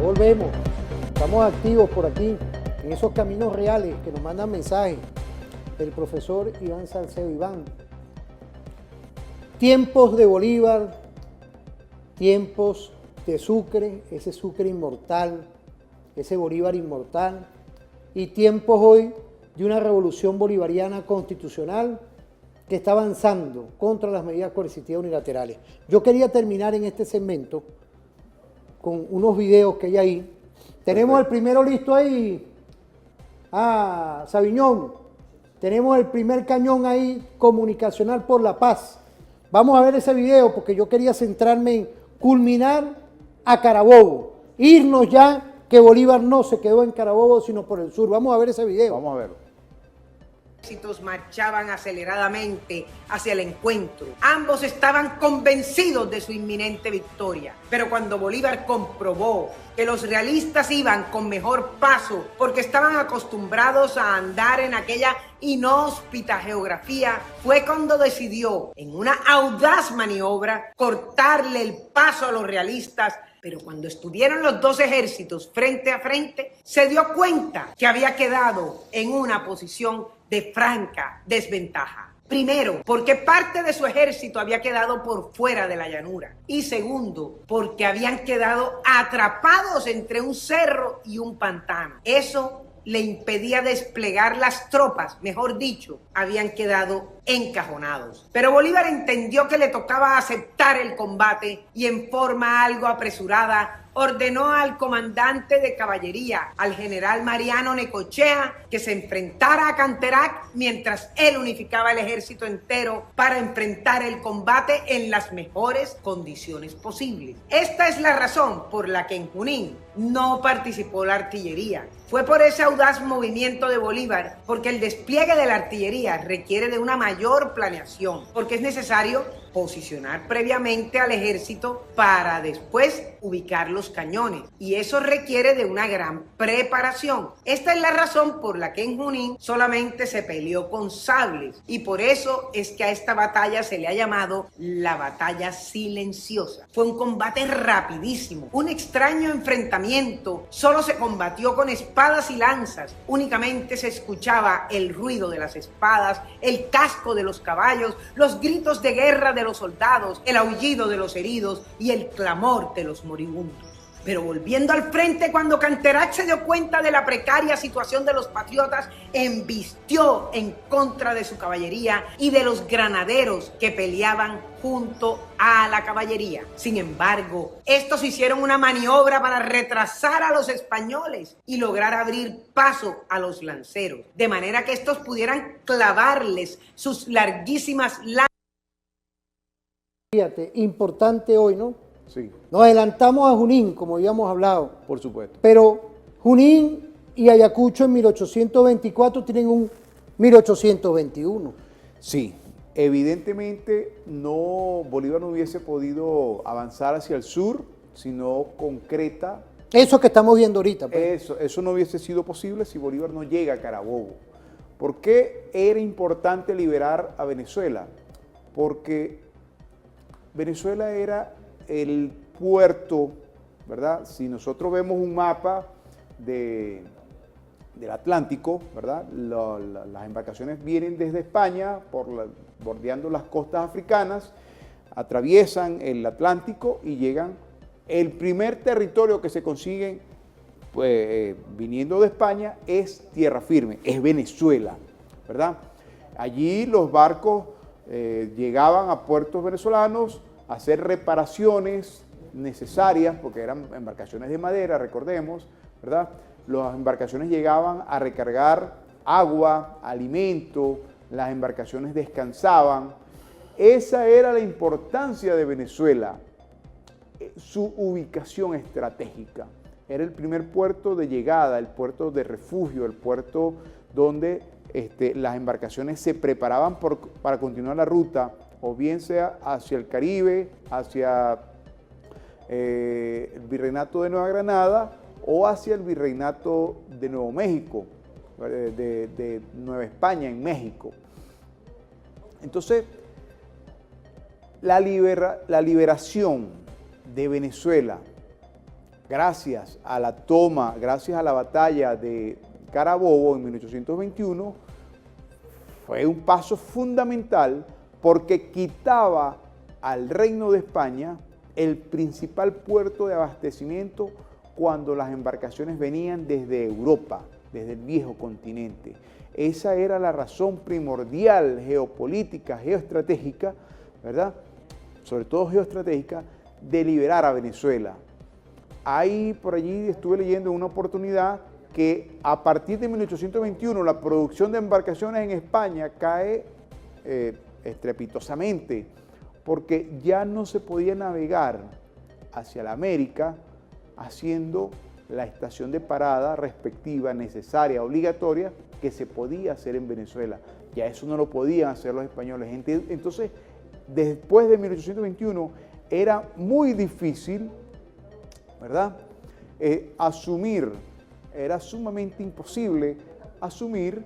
Volvemos, estamos activos por aquí, en esos caminos reales que nos mandan mensajes. El profesor Iván Salcedo. Iván, tiempos de Bolívar, tiempos de Sucre, ese Sucre inmortal, ese Bolívar inmortal, y tiempos hoy de una revolución bolivariana constitucional que está avanzando contra las medidas coercitivas unilaterales. Yo quería terminar en este segmento con unos videos que hay ahí. Tenemos el primero listo ahí. Sabiñón. Tenemos el primer cañón ahí, comunicacional por la paz. Vamos a ver ese video porque yo quería centrarme en culminar a Carabobo. Irnos ya, que Bolívar no se quedó en Carabobo, sino por el sur. Vamos a ver ese video. Vamos a verlo. Ejércitos marchaban aceleradamente hacia el encuentro. Ambos estaban convencidos de su inminente victoria. Pero cuando Bolívar comprobó que los realistas iban con mejor paso porque estaban acostumbrados a andar en aquella inhóspita geografía, fue cuando decidió, en una audaz maniobra, cortarle el paso a los realistas. Pero cuando estuvieron los dos ejércitos frente a frente, se dio cuenta que había quedado en una posición de franca desventaja. Primero, porque parte de su ejército había quedado por fuera de la llanura. Y segundo, porque habían quedado atrapados entre un cerro y un pantano. Eso le impedía desplegar las tropas, mejor dicho, habían quedado encajonados. Pero Bolívar entendió que le tocaba aceptar el combate y en forma algo apresurada ordenó al comandante de caballería, al general Mariano Necochea, que se enfrentara a Canterac mientras él unificaba el ejército entero para enfrentar el combate en las mejores condiciones posibles. Esta es la razón por la que en Junín no participó la artillería. Fue por ese audaz movimiento de Bolívar, porque el despliegue de la artillería requiere de una mayor planeación, porque es necesario posicionar previamente al ejército para después ubicar los cañones, y eso requiere de una gran preparación. Esta es la razón por la que en Junín solamente se peleó con sables, y por eso es que a esta batalla se le ha llamado la batalla silenciosa. Fue un combate rapidísimo, un extraño enfrentamiento. Solo se combatió con espadas y lanzas, únicamente se escuchaba el ruido de las espadas, el casco de los caballos, los gritos de guerra de los soldados, el aullido de los heridos y el clamor de los moribundos. Pero volviendo al frente, cuando Canterac se dio cuenta de la precaria situación de los patriotas, embistió en contra de su caballería y de los granaderos que peleaban junto a la caballería. Sin embargo, estos hicieron una maniobra para retrasar a los españoles y lograr abrir paso a los lanceros, de manera que estos pudieran clavarles sus larguísimas lanzas. Fíjate, importante hoy, ¿no? Sí, Nos adelantamos a Junín, como habíamos hablado, por supuesto. pero Junín y Ayacucho en 1824 tienen un 1821. Sí, evidentemente Bolívar no hubiese podido avanzar hacia el sur si no concreta. Eso que estamos viendo ahorita. Pues. Eso no hubiese sido posible si Bolívar no llega a Carabobo. ¿Por qué era importante liberar a Venezuela? Porque Venezuela era el puerto, ¿verdad? Si nosotros vemos un mapa del Atlántico, ¿verdad? Las embarcaciones vienen desde España, bordeando las costas africanas, atraviesan el Atlántico y llegan. El primer territorio que se consiguen pues, viniendo de España es tierra firme, es Venezuela, ¿verdad? Allí los barcos llegaban a puertos venezolanos a hacer reparaciones necesarias, porque eran embarcaciones de madera, recordemos, ¿verdad? Las embarcaciones llegaban a recargar agua, alimento, las embarcaciones descansaban. Esa era la importancia de Venezuela, su ubicación estratégica. Era el primer puerto de llegada, el puerto de refugio, el puerto donde las embarcaciones se preparaban para continuar la ruta, o bien sea hacia el Caribe, hacia el Virreinato de Nueva Granada o hacia el Virreinato de Nuevo México, de Nueva España en México. Entonces, la liberación de Venezuela, gracias a la toma, gracias a la batalla de Carabobo en 1821, fue un paso fundamental porque quitaba al Reino de España el principal puerto de abastecimiento cuando las embarcaciones venían desde Europa, desde el viejo continente. Esa era la razón primordial geopolítica, geoestratégica, ¿verdad? Sobre todo geoestratégica, de liberar a Venezuela. Ahí, por allí, estuve leyendo en una oportunidad que a partir de 1821 la producción de embarcaciones en España cae estrepitosamente, porque ya no se podía navegar hacia la América haciendo la estación de parada respectiva, necesaria, obligatoria, que se podía hacer en Venezuela. Ya eso no lo podían hacer los españoles. Entonces, después de 1821, era muy difícil, ¿verdad?, asumir, era sumamente imposible asumir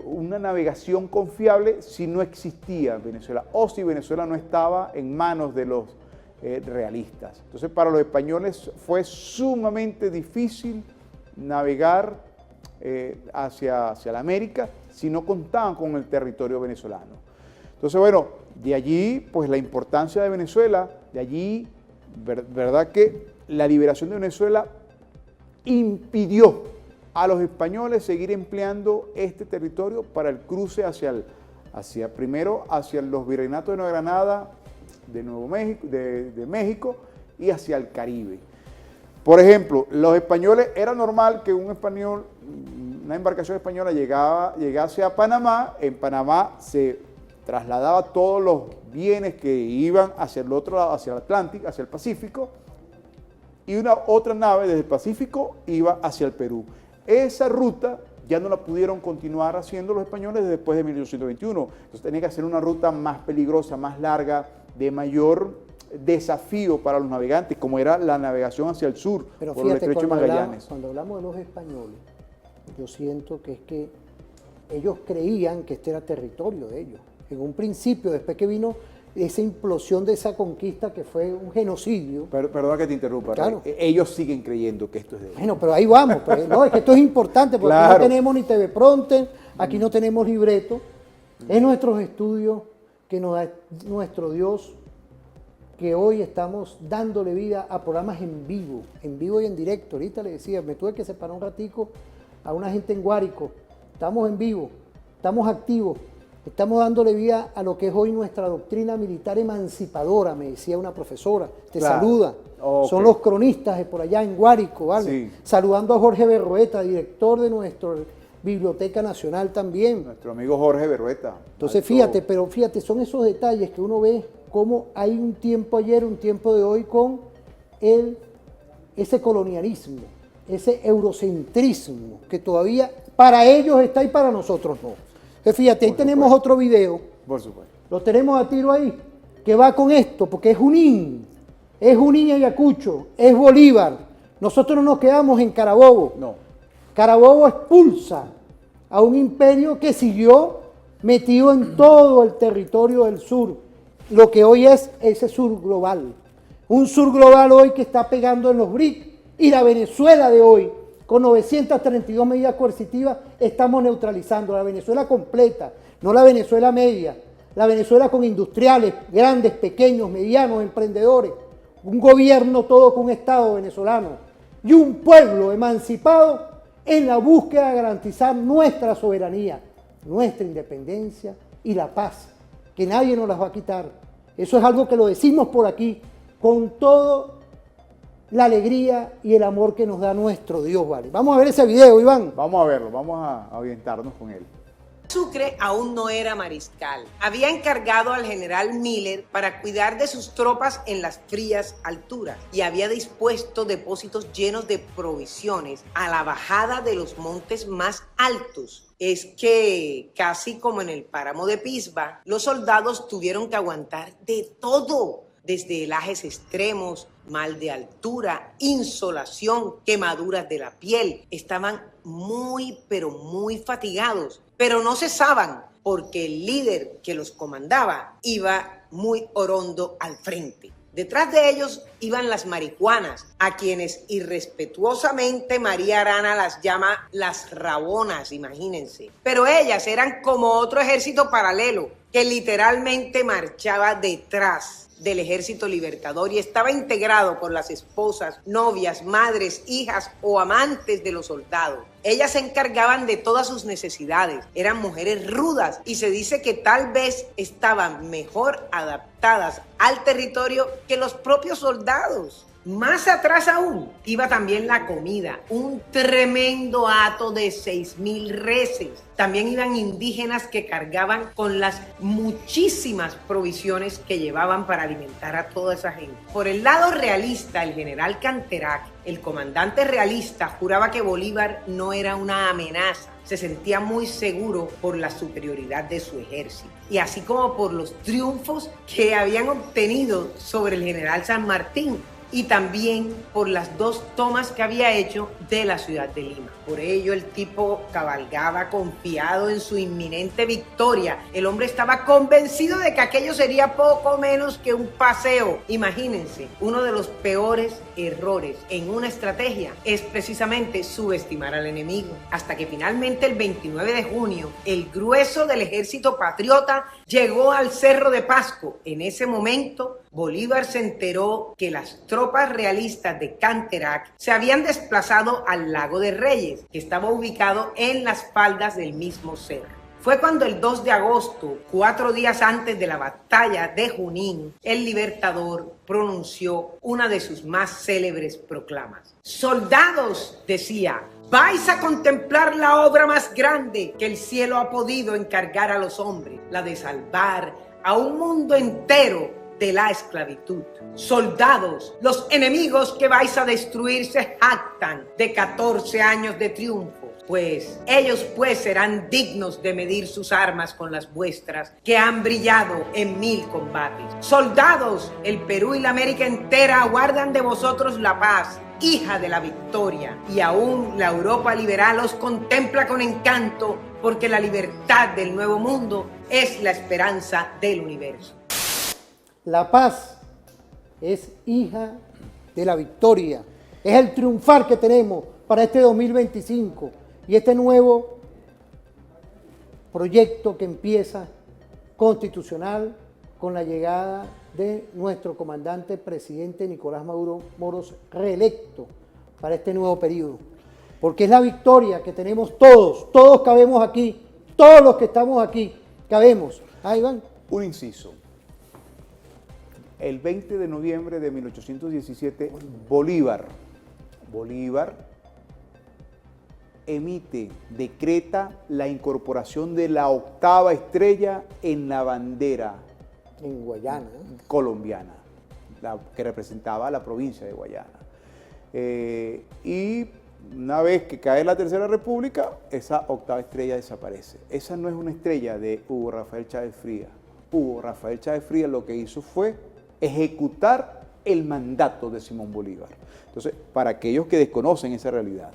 una navegación confiable si no existía Venezuela o si Venezuela no estaba en manos de los realistas. Entonces, para los españoles fue sumamente difícil navegar hacia la América si no contaban con el territorio venezolano. Entonces, bueno, de allí, pues la importancia de Venezuela, de allí, verdad que la liberación de Venezuela impidió a los españoles seguir empleando este territorio para el cruce primero hacia los virreinatos de Nueva Granada, de Nuevo México, de México, y hacia el Caribe. Por ejemplo, los españoles, era normal que una embarcación española llegase a Panamá. En Panamá se trasladaba todos los bienes que iban hacia el otro lado, hacia el Atlántico, hacia el Pacífico, y otra nave desde el Pacífico iba hacia el Perú. Esa ruta ya no la pudieron continuar haciendo los españoles después de 1821. Entonces tenía que hacer una ruta más peligrosa, más larga, de mayor desafío para los navegantes, como era la navegación hacia el sur, pero por el estrecho de Magallanes. Cuando hablamos de los españoles, yo siento que es que ellos creían que este era territorio de ellos. En un principio, después que vino esa implosión de esa conquista que fue un genocidio. Perdona que te interrumpa, claro. Ellos siguen creyendo que esto es de ellos. Bueno, pero ahí vamos, pues. No, es que esto es importante porque claro. Aquí no tenemos ni TV Pronter, aquí no tenemos libreto, es nuestros estudios que nos da nuestro Dios que hoy estamos dándole vida a programas en vivo y en directo. Ahorita le decía, me tuve que separar un ratico a una gente en Guárico. Estamos en vivo, estamos activos, estamos dándole vida a lo que es hoy nuestra doctrina militar emancipadora, me decía una profesora. Te saluda. Okay. Son los cronistas de por allá en Guárico, ¿vale? Sí. Saludando a Jorge Berrueta, director de nuestra Biblioteca Nacional también. Nuestro amigo Jorge Berrueta. Entonces, fíjate, son esos detalles que uno ve cómo hay un tiempo ayer, un tiempo de hoy con ese colonialismo, ese eurocentrismo que todavía para ellos está y para nosotros no. Entonces, fíjate, ahí tenemos otro video. Por supuesto. Lo tenemos a tiro ahí, que va con esto, porque es Junín y Ayacucho, es Bolívar. Nosotros no nos quedamos en Carabobo. No. Carabobo expulsa a un imperio que siguió metido en todo el territorio del sur, lo que hoy es ese sur global. Un sur global hoy que está pegando en los BRIC, y la Venezuela de hoy, con 932 medidas coercitivas, estamos neutralizando la Venezuela completa, no la Venezuela media, la Venezuela con industriales, grandes, pequeños, medianos, emprendedores, un gobierno todo con un Estado venezolano y un pueblo emancipado en la búsqueda de garantizar nuestra soberanía, nuestra independencia y la paz, que nadie nos las va a quitar. Eso es algo que lo decimos por aquí, con toda la alegría y el amor que nos da nuestro Dios, ¿vale? Vamos a ver ese video, Iván. Vamos a verlo, vamos a orientarnos con él. Sucre aún no era mariscal. Había encargado al general Miller para cuidar de sus tropas en las frías alturas y había dispuesto depósitos llenos de provisiones a la bajada de los montes más altos. Es que, casi como en el páramo de Pisba, los soldados tuvieron que aguantar de todo, desde helajes extremos, mal de altura, insolación, quemaduras de la piel. Estaban pero muy fatigados, pero no cesaban porque el líder que los comandaba iba muy orondo al frente. Detrás de ellos iban las marihuanas, a quienes irrespetuosamente María Arana las llama las rabonas, imagínense. Pero ellas eran como otro ejército paralelo que literalmente marchaba detrás del Ejército Libertador y estaba integrado por las esposas, novias, madres, hijas o amantes de los soldados. Ellas se encargaban de todas sus necesidades, eran mujeres rudas y se dice que tal vez estaban mejor adaptadas al territorio que los propios soldados. Más atrás aún iba también la comida, un tremendo hato de 6.000 reses. También iban indígenas que cargaban con las muchísimas provisiones que llevaban para alimentar a toda esa gente. Por el lado realista, el general Canterac, el comandante realista, juraba que Bolívar no era una amenaza. Se sentía muy seguro por la superioridad de su ejército y así como por los triunfos que habían obtenido sobre el general San Martín, y también por las 2 tomas que había hecho de la ciudad de Lima. Por ello el tipo cabalgaba confiado en su inminente victoria. El hombre estaba convencido de que aquello sería poco menos que un paseo. Imagínense, uno de los peores errores en una estrategia es precisamente subestimar al enemigo. Hasta que finalmente el 29 de junio, el grueso del ejército patriota llegó al Cerro de Pasco. En ese momento, Bolívar se enteró que las tropas realistas de Canterac se habían desplazado al Lago de Reyes, que estaba ubicado en las faldas del mismo cerro. Fue cuando el 2 de agosto, 4 días antes de la batalla de Junín, el Libertador pronunció una de sus más célebres proclamas. «Soldados», decía, «vais a contemplar la obra más grande que el cielo ha podido encargar a los hombres, la de salvar a un mundo entero de la esclavitud. Soldados, los enemigos que vais a destruir se jactan de 14 años de triunfo, pues ellos serán dignos de medir sus armas con las vuestras, que han brillado en 1000 combates. Soldados, el Perú y la América entera aguardan de vosotros la paz, hija de la victoria, y aún la Europa liberal os contempla con encanto, porque la libertad del nuevo mundo es la esperanza del universo». La paz es hija de la victoria, es el triunfar que tenemos para este 2025 y este nuevo proyecto que empieza constitucional con la llegada de nuestro comandante presidente Nicolás Maduro Moros, reelecto para este nuevo periodo. Porque es la victoria que tenemos todos cabemos aquí, todos los que estamos aquí cabemos. Ahí van. Un inciso. El 20 de noviembre de 1817, Bolívar decreta la incorporación de la 8ª estrella en la bandera En Guayana. colombiana, que representaba la provincia de Guayana. Y una vez que cae la Tercera República, esa 8ª estrella desaparece. Esa no es una estrella de Hugo Rafael Chávez Frías. Hugo Rafael Chávez Frías lo que hizo fue ejecutar el mandato de Simón Bolívar. Entonces, para aquellos que desconocen esa realidad.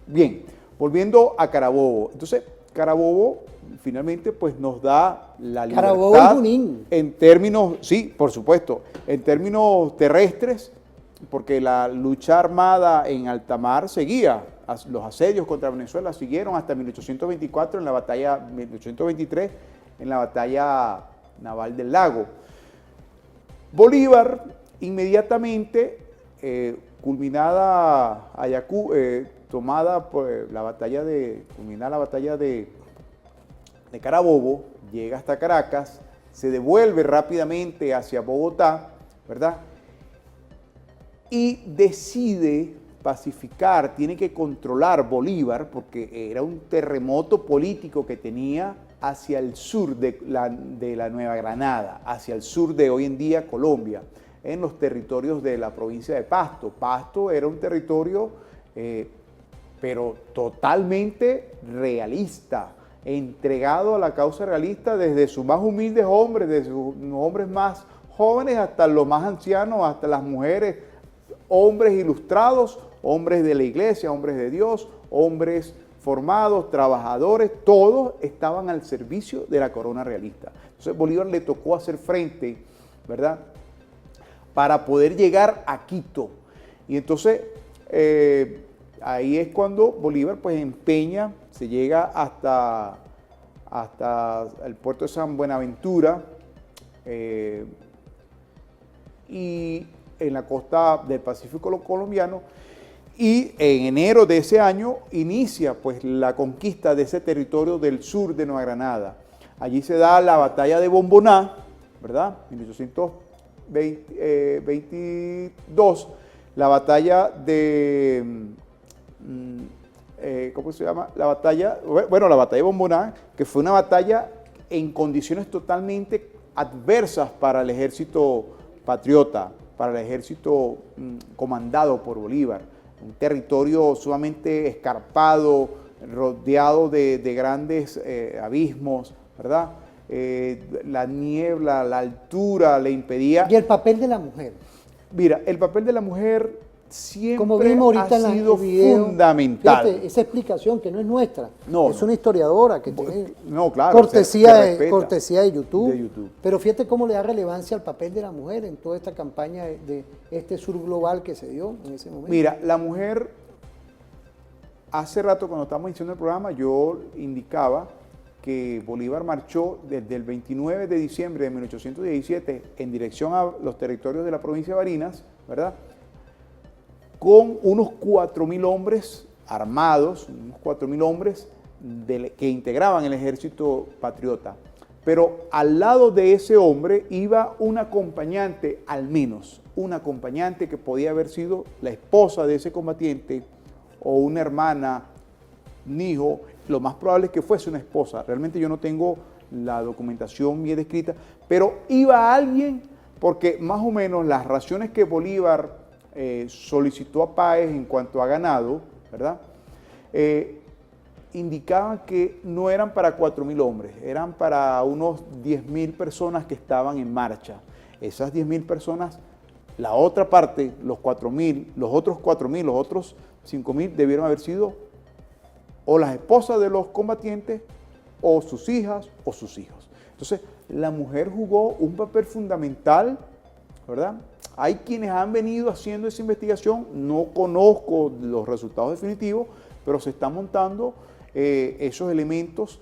Bien, volviendo a Carabobo. Entonces, Carabobo finalmente pues nos da la libertad. Carabobo y Junín. En términos, sí, por supuesto, en términos terrestres, porque la lucha armada en alta mar seguía. Los asedios contra Venezuela siguieron hasta 1824 en la batalla, 1823 en la batalla naval del Lago. Bolívar inmediatamente, culminada tomada por la batalla de Carabobo, llega hasta Caracas, se devuelve rápidamente hacia Bogotá, ¿verdad? Y decide pacificar, tiene que controlar Bolívar, porque era un terremoto político que tenía hacia el sur de la Nueva Granada, hacia el sur de hoy en día Colombia, en los territorios de la provincia de Pasto. Pasto era un territorio, pero totalmente realista, entregado a la causa realista desde sus más humildes hombres, desde sus hombres más jóvenes hasta los más ancianos, hasta las mujeres, hombres ilustrados, hombres de la iglesia, hombres de Dios, hombres formados, trabajadores, todos estaban al servicio de la corona realista. Entonces Bolívar le tocó hacer frente, ¿verdad?, para poder llegar a Quito. Y entonces ahí es cuando Bolívar pues empeña, se llega hasta el puerto de San Buenaventura y en la costa del Pacífico colombiano. Y en enero de ese año inicia pues la conquista de ese territorio del sur de Nueva Granada. Allí se da la batalla de Bomboná, ¿verdad? 1822, la batalla de, ¿cómo se llama? La batalla de Bomboná, que fue una batalla en condiciones totalmente adversas para el ejército patriota, para el ejército comandado por Bolívar. Un territorio sumamente escarpado, rodeado de grandes abismos, ¿verdad? La niebla, la altura le impedía. Y el papel de la mujer. Mira, el papel de la mujer siempre como vimos ahorita ha sido fundamental. Fíjate, esa explicación que no es nuestra, No, es una historiadora que tiene claro, cortesía se de YouTube. Pero fíjate cómo le da relevancia al papel de la mujer en toda esta campaña de este sur global que se dio en ese momento. Mira, la mujer, hace rato cuando estábamos iniciando el programa, yo indicaba que Bolívar marchó desde el 29 de diciembre de 1817 en dirección a los territorios de la provincia de Barinas, ¿verdad?, con unos 4.000 hombres armados, unos 4.000 hombres que integraban el ejército patriota. Pero al lado de ese hombre iba un acompañante, al menos, un acompañante que podía haber sido la esposa de ese combatiente o una hermana, un hijo. Lo más probable es que fuese una esposa. Realmente yo no tengo la documentación bien descrita, pero iba alguien porque más o menos las raciones que Bolívar solicitó a Páez en cuanto a ganado, ¿verdad?, indicaban que no eran para 4.000 hombres, eran para unos 10.000 personas que estaban en marcha. Esas 10.000 personas, la otra parte, los 4.000, los otros 4.000, los otros 5.000 debieron haber sido o las esposas de los combatientes, o sus hijas, o sus hijos. Entonces, la mujer jugó un papel fundamental, ¿verdad? Hay quienes han venido haciendo esa investigación, no conozco los resultados definitivos, pero se están montando esos elementos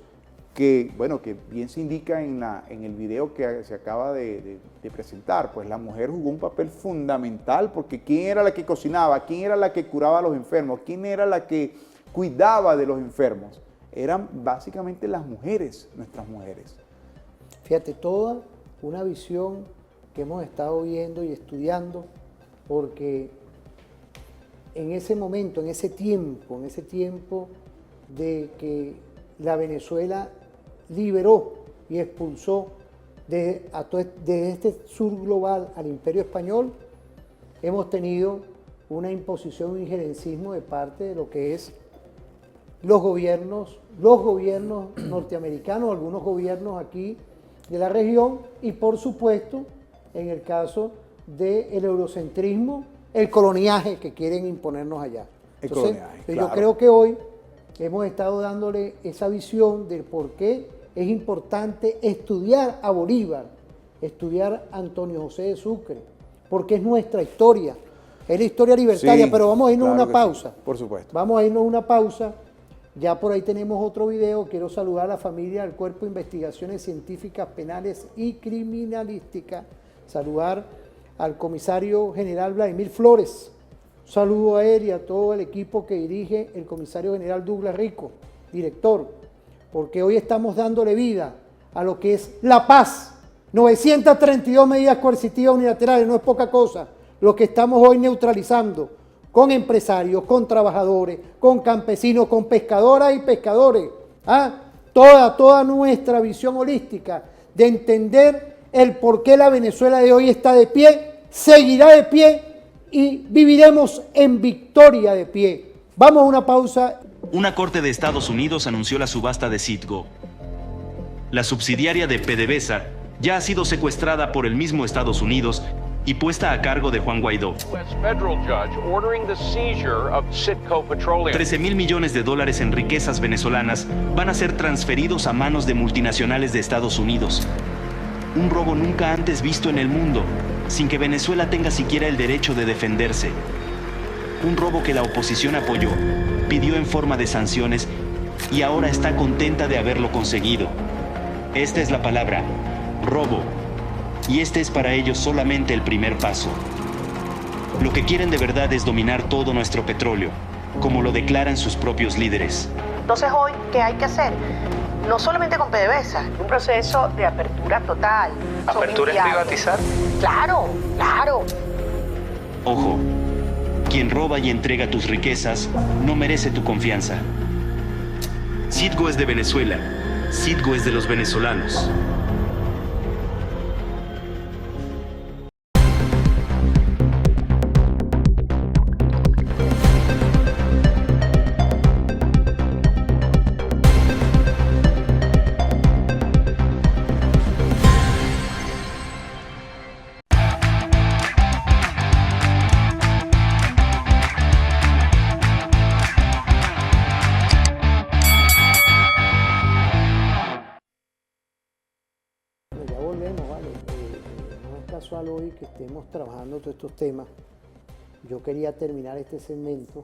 que, bueno, que bien se indica en el video que se acaba de presentar, pues la mujer jugó un papel fundamental, porque ¿quién era la que cocinaba? ¿Quién era la que curaba a los enfermos? ¿Quién era la que cuidaba de los enfermos? Eran básicamente las mujeres, nuestras mujeres. Fíjate, toda una visión que hemos estado viendo y estudiando, porque en ese momento, en ese tiempo de que la Venezuela liberó y expulsó de este sur global al Imperio Español, hemos tenido una imposición, un injerencismo de parte de lo que es los gobiernos norteamericanos, algunos gobiernos aquí de la región y por supuesto en el caso del eurocentrismo, el coloniaje que quieren imponernos allá. Entonces, yo creo que hoy hemos estado dándole esa visión de por qué es importante estudiar a Bolívar, estudiar a Antonio José de Sucre, porque es nuestra historia, es la historia libertaria, sí, pero vamos a irnos a una pausa. Sí, por supuesto. Vamos a irnos a una pausa, ya por ahí tenemos otro video, quiero saludar a la familia del Cuerpo de Investigaciones Científicas Penales y Criminalísticas, saludar al comisario general Vladimir Flores, un saludo a él y a todo el equipo que dirige el comisario general Douglas Rico, director, porque hoy estamos dándole vida a lo que es la paz. 932 medidas coercitivas unilaterales, no es poca cosa, lo que estamos hoy neutralizando con empresarios, con trabajadores, con campesinos, con pescadoras y pescadores. Toda nuestra visión holística de entender el por qué la Venezuela de hoy está de pie, seguirá de pie y viviremos en victoria de pie. Vamos a una pausa. Una corte de Estados Unidos anunció la subasta de Citgo. La subsidiaria de PDVSA ya ha sido secuestrada por el mismo Estados Unidos y puesta a cargo de Juan Guaidó. 13,000 millones de dólares en riquezas venezolanas van a ser transferidos a manos de multinacionales de Estados Unidos. Un robo nunca antes visto en el mundo, sin que Venezuela tenga siquiera el derecho de defenderse. Un robo que la oposición apoyó, pidió en forma de sanciones y ahora está contenta de haberlo conseguido. Esta es la palabra, robo. Y este es para ellos solamente el primer paso. Lo que quieren de verdad es dominar todo nuestro petróleo, como lo declaran sus propios líderes. Entonces hoy, ¿qué hay que hacer? No solamente con PDVSA, un proceso de apertura total. ¿Apertura es privatizar? Claro, claro. Ojo, quien roba y entrega tus riquezas no merece tu confianza. Citgo es de Venezuela, Citgo es de los venezolanos. Hoy que estemos trabajando todos estos temas, yo quería terminar este segmento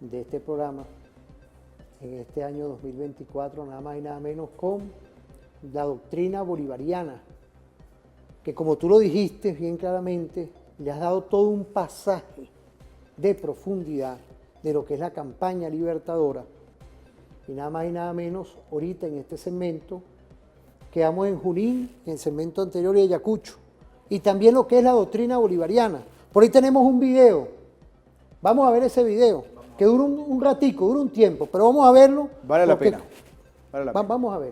de este programa en este año 2024, nada más y nada menos con la doctrina bolivariana, que como tú lo dijiste bien claramente, le has dado todo un pasaje de profundidad de lo que es la campaña libertadora, y nada más y nada menos ahorita en este segmento quedamos en Junín, en el segmento anterior y Ayacucho, y también lo que es la doctrina bolivariana. Por ahí tenemos un video, vamos a ver ese video, que dura un ratico, dura un tiempo, pero vamos a verlo. Vale la pena. Vamos a ver.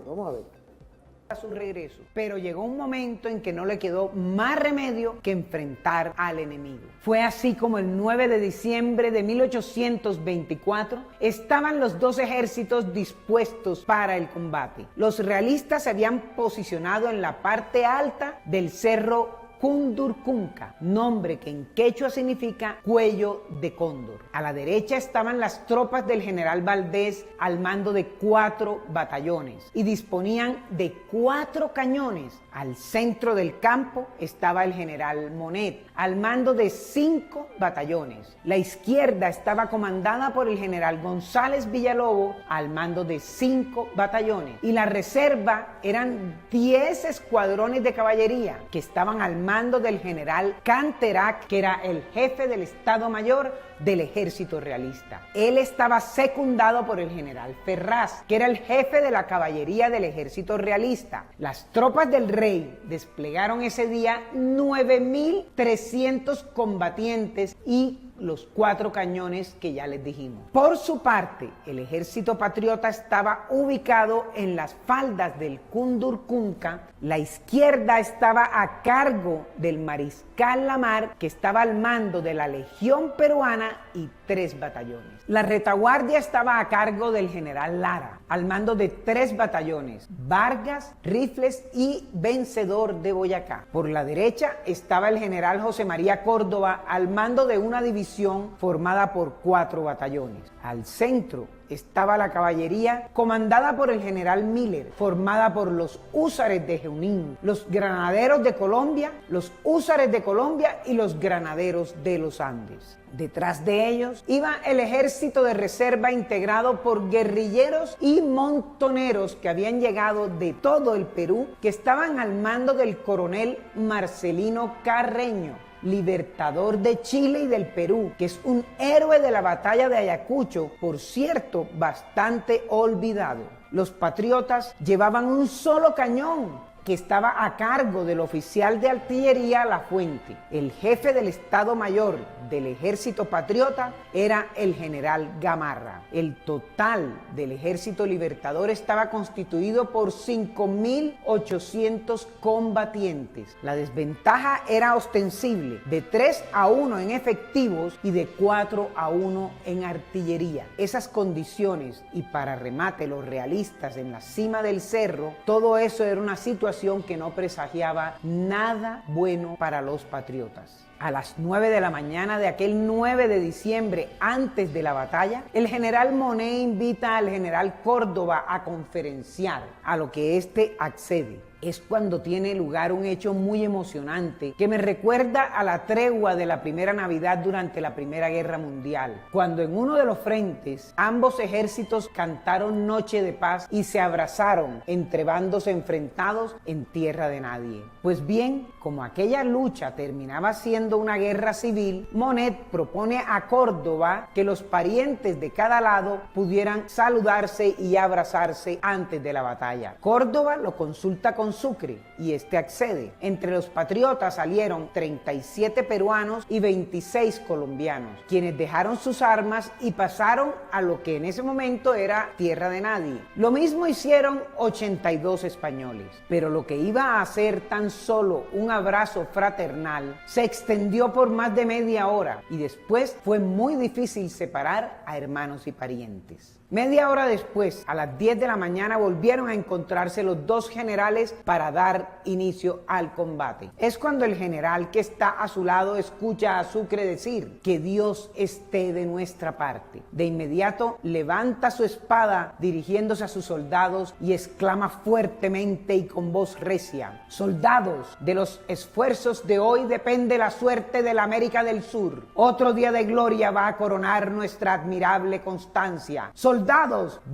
A su regreso, pero llegó un momento en que no le quedó más remedio que enfrentar al enemigo. Fue así como el 9 de diciembre de 1824 estaban los dos ejércitos dispuestos para el combate. Los realistas se habían posicionado en la parte alta del cerro Cundurcunca, nombre que en quechua significa cuello de cóndor. A la derecha estaban las tropas del general Valdés al mando de 4 batallones y disponían de 4 cañones. Al centro del campo estaba el general Monet al mando de 5 batallones. La izquierda estaba comandada por el general González Villalobos al mando de 5 batallones y la reserva eran 10 escuadrones de caballería que estaban al mando del general Canterac, que era el jefe del Estado Mayor del Ejército Realista. Él estaba secundado por el general Ferraz, que era el jefe de la caballería del Ejército Realista. Las tropas del rey desplegaron ese día 9.300 combatientes y los 4 cañones que ya les dijimos. Por su parte, el ejército patriota estaba ubicado en las faldas del Cundurcunca. La izquierda estaba a cargo del mariscal Lamar, que estaba al mando de la Legión Peruana y 3 batallones. La retaguardia estaba a cargo del general Lara, al mando de 3 batallones, Vargas, Rifles y Vencedor de Boyacá. Por la derecha estaba el general José María Córdoba al mando de una división formada por 4 batallones. Al centro estaba la caballería comandada por el general Miller, formada por los húsares de Junín, los granaderos de Colombia, los húsares de Colombia y los granaderos de los Andes. Detrás de ellos iba el ejército de reserva integrado por guerrilleros y montoneros que habían llegado de todo el Perú, que estaban al mando del coronel Marcelino Carreño, libertador de Chile y del Perú, que es un héroe de la batalla de Ayacucho, por cierto, bastante olvidado. Los patriotas llevaban un solo cañón, que estaba a cargo del oficial de artillería La Fuente. El jefe del Estado Mayor del Ejército Patriota era el general Gamarra. El total del Ejército Libertador estaba constituido por 5.800 combatientes. La desventaja era ostensible, de 3-1 en efectivos y de 4-1 en artillería. Esas condiciones, y para remate los realistas en la cima del cerro, todo eso era una situación que no presagiaba nada bueno para los patriotas. A las 9 de la mañana de aquel 9 de diciembre, antes de la batalla, el general Monet invita al general Córdoba a conferenciar, a lo que éste accede. Es cuando tiene lugar un hecho muy emocionante que me recuerda a la tregua de la primera Navidad durante la Primera Guerra Mundial, cuando en uno de los frentes ambos ejércitos cantaron Noche de Paz y se abrazaron entre bandos enfrentados en tierra de nadie. Pues bien, como aquella lucha terminaba siendo una guerra civil, Monet propone a Córdoba que los parientes de cada lado pudieran saludarse y abrazarse antes de la batalla. Córdoba lo consulta con Sucre y este accede. Entre los patriotas salieron 37 peruanos y 26 colombianos, quienes dejaron sus armas y pasaron a lo que en ese momento era tierra de nadie. Lo mismo hicieron 82 españoles, pero lo que iba a ser tan solo un abrazo fraternal se extendió por más de media hora y después fue muy difícil separar a hermanos y parientes. Media hora después, a las 10 de la mañana, volvieron a encontrarse los 2 generales para dar inicio al combate. Es cuando el general que está a su lado escucha a Sucre decir: que Dios esté de nuestra parte. De inmediato levanta su espada dirigiéndose a sus soldados y exclama fuertemente y con voz recia: soldados, de los esfuerzos de hoy depende la suerte de la América del Sur. Otro día de gloria va a coronar nuestra admirable constancia. Soldados,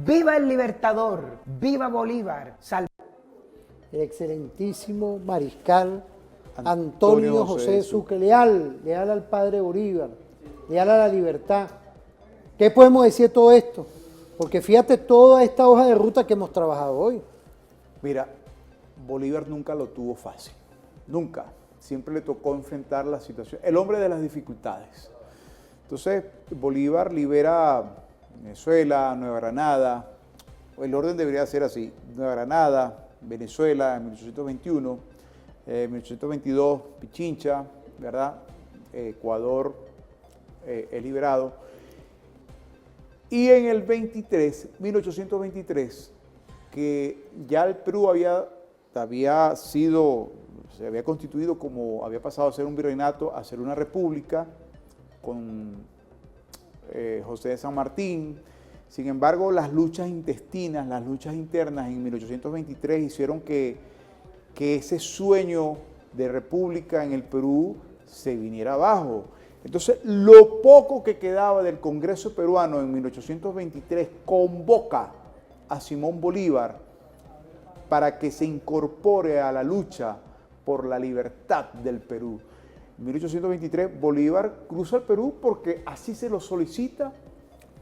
viva el Libertador, viva Bolívar. El excelentísimo mariscal Antonio José Sucre, leal al padre Bolívar, leal a la libertad. ¿Qué podemos decir de todo esto? Porque fíjate toda esta hoja de ruta que hemos trabajado hoy. Mira, Bolívar nunca lo tuvo fácil, nunca. Siempre le tocó enfrentar la situación, el hombre de las dificultades. Entonces, Bolívar libera Venezuela, Nueva Granada, el orden debería ser así: Nueva Granada, Venezuela en 1821, 1822 Pichincha, ¿verdad? Ecuador es liberado. Y en el 1823, que ya el Perú había sido se había constituido como, había pasado a ser un virreinato a ser una república con José de San Martín. Sin embargo, las luchas intestinas, las luchas internas en 1823 hicieron que ese sueño de república en el Perú se viniera abajo. Entonces, lo poco que quedaba del Congreso peruano en 1823 convoca a Simón Bolívar para que se incorpore a la lucha por la libertad del Perú. En 1823 Bolívar cruza el Perú porque así se lo solicita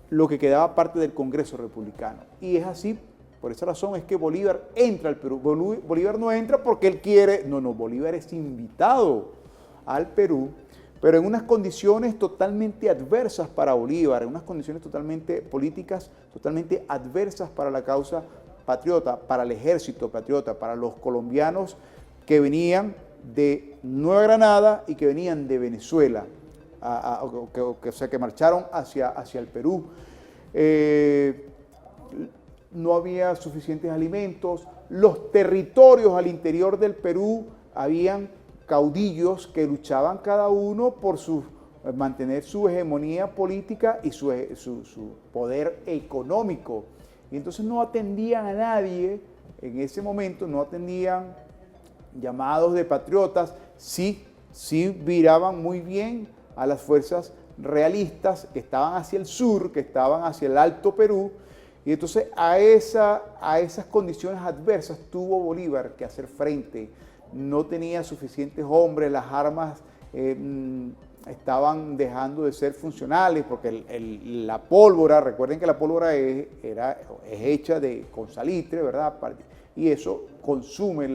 lo que quedaba parte del Congreso republicano. Y es así, por esa razón es que Bolívar entra al Perú. Bolívar no entra porque él quiere, no, Bolívar es invitado al Perú, pero en unas condiciones totalmente adversas para Bolívar, en unas condiciones totalmente políticas, totalmente adversas para la causa patriota, para el ejército patriota, para los colombianos que venían de Nueva Granada y que venían de Venezuela, o sea, que marcharon hacia el Perú. No había suficientes alimentos, los territorios al interior del Perú, habían caudillos que luchaban cada uno por mantener su hegemonía política y su poder económico. Y entonces no atendían a nadie, en ese momento no atendían llamados de patriotas, sí viraban muy bien a las fuerzas realistas que estaban hacia el sur, que estaban hacia el Alto Perú, y entonces a esas condiciones adversas tuvo Bolívar que hacer frente. No tenía suficientes hombres, las armas estaban dejando de ser funcionales porque la pólvora, recuerden que la pólvora es hecha con salitre, ¿verdad? Y eso consume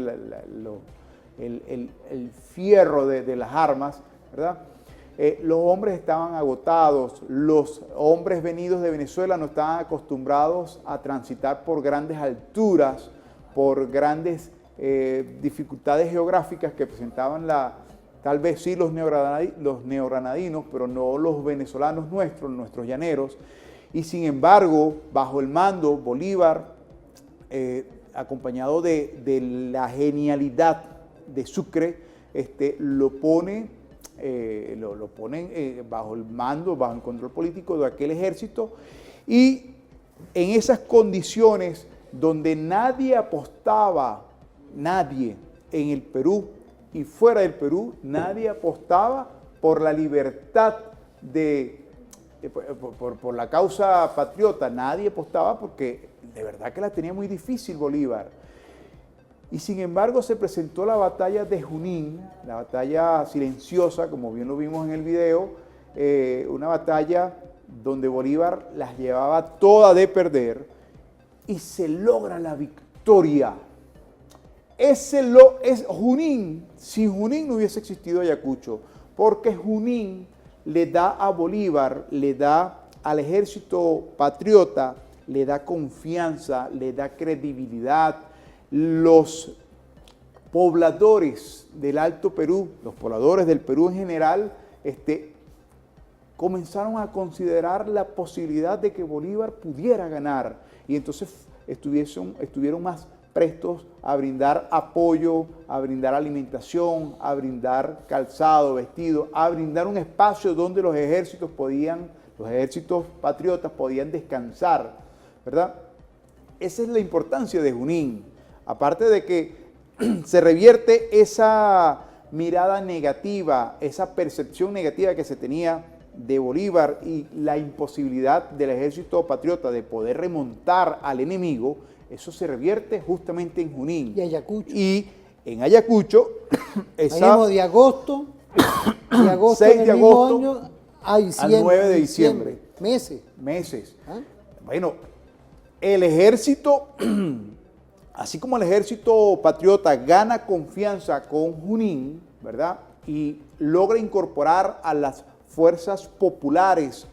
el fierro de las armas, ¿verdad? Los hombres estaban agotados, los hombres venidos de Venezuela no estaban acostumbrados a transitar por grandes alturas, por grandes dificultades geográficas que presentaban tal vez sí los neogranadinos, pero no los venezolanos nuestros llaneros. Y sin embargo, bajo el mando, Bolívar, acompañado de la genialidad de Sucre, lo ponen bajo el mando, bajo el control político de aquel ejército, y en esas condiciones donde nadie apostaba, nadie en el Perú y fuera del Perú, nadie apostaba por la libertad por la causa patriota, nadie apostaba porque de verdad que la tenía muy difícil Bolívar. Y sin embargo se presentó la batalla de Junín, la batalla silenciosa, como bien lo vimos en el video, una batalla donde Bolívar las llevaba todas de perder y se logra la victoria. Junín, sin Junín no hubiese existido Ayacucho, porque Junín le da a Bolívar, le da al ejército patriota, le da confianza, le da credibilidad. Los pobladores del Alto Perú, los pobladores del Perú en general, comenzaron a considerar la posibilidad de que Bolívar pudiera ganar y entonces estuvieron más prestos a brindar apoyo, a brindar alimentación, a brindar calzado, vestido, a brindar un espacio donde los ejércitos patriotas podían descansar, ¿verdad? Esa es la importancia de Junín. Aparte de que se revierte esa mirada negativa, esa percepción negativa que se tenía de Bolívar y la imposibilidad del ejército patriota de poder remontar al enemigo, eso se revierte justamente en Junín. Y Ayacucho. Y en Ayacucho, de agosto, 6 de agosto al 9 de diciembre. Meses. ¿Ah? Bueno, el ejército, así como el ejército patriota gana confianza con Junín, ¿verdad? Y logra incorporar a las fuerzas populares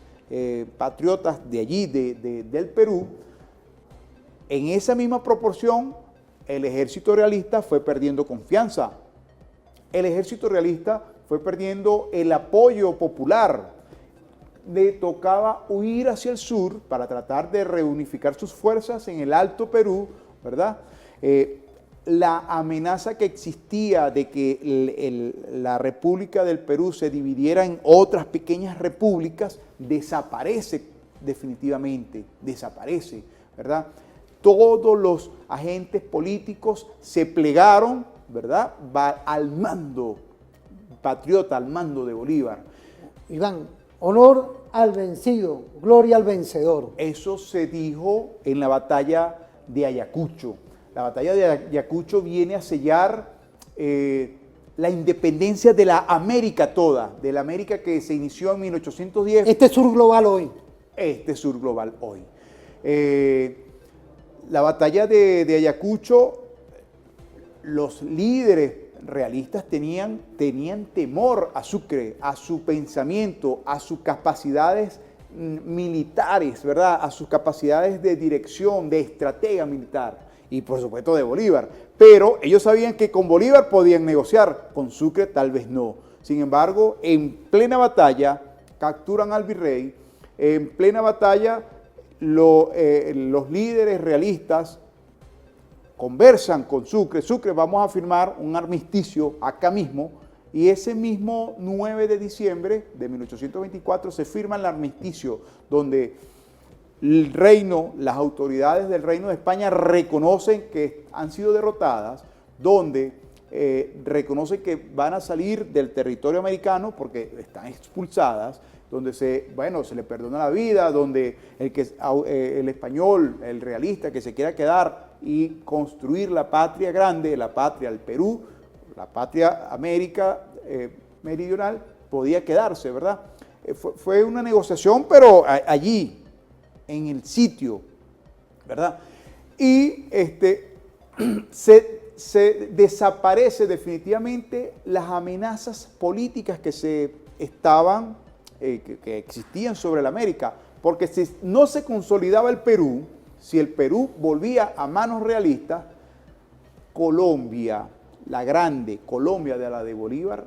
patriotas de allí, del Perú, en esa misma proporción, el ejército realista fue perdiendo confianza. El ejército realista fue perdiendo el apoyo popular. Le tocaba huir hacia el sur para tratar de reunificar sus fuerzas en el Alto Perú, ¿verdad? la amenaza que existía de que la República del Perú se dividiera en otras pequeñas repúblicas desaparece definitivamente, desaparece, ¿verdad? Todos los agentes políticos se plegaron, ¿verdad?, al mando patriota, al mando de Bolívar. Iván, honor al vencido, gloria al vencedor. Eso se dijo en la batalla de Ayacucho. La batalla de Ayacucho viene a sellar la independencia de la América toda, de la América que se inició en 1810. Este sur global hoy. Este sur global hoy. La batalla de Ayacucho, los líderes realistas tenían temor a Sucre, a su pensamiento, a sus capacidades militares, ¿verdad? A sus capacidades de dirección, de estratega militar y por supuesto de Bolívar. Pero ellos sabían que con Bolívar podían negociar, con Sucre tal vez no. Sin embargo, en plena batalla capturan al virrey, en plena batalla los líderes realistas conversan con Sucre. Sucre, vamos a firmar un armisticio acá mismo, y ese mismo 9 de diciembre de 1824 se firma el armisticio donde el reino, las autoridades del Reino de España reconocen que han sido derrotadas, donde reconocen que van a salir del territorio americano porque están expulsadas, donde se le perdona la vida, donde el español, el realista que se quiera quedar y construir la patria grande, la patria del Perú, la patria América meridional, podía quedarse, ¿verdad? Fue una negociación, pero allí, en el sitio, ¿verdad? Y se desaparece definitivamente las amenazas políticas que que existían sobre la América, porque si no se consolidaba el Perú, si el Perú volvía a manos realistas, Colombia, la grande Colombia de la de Bolívar,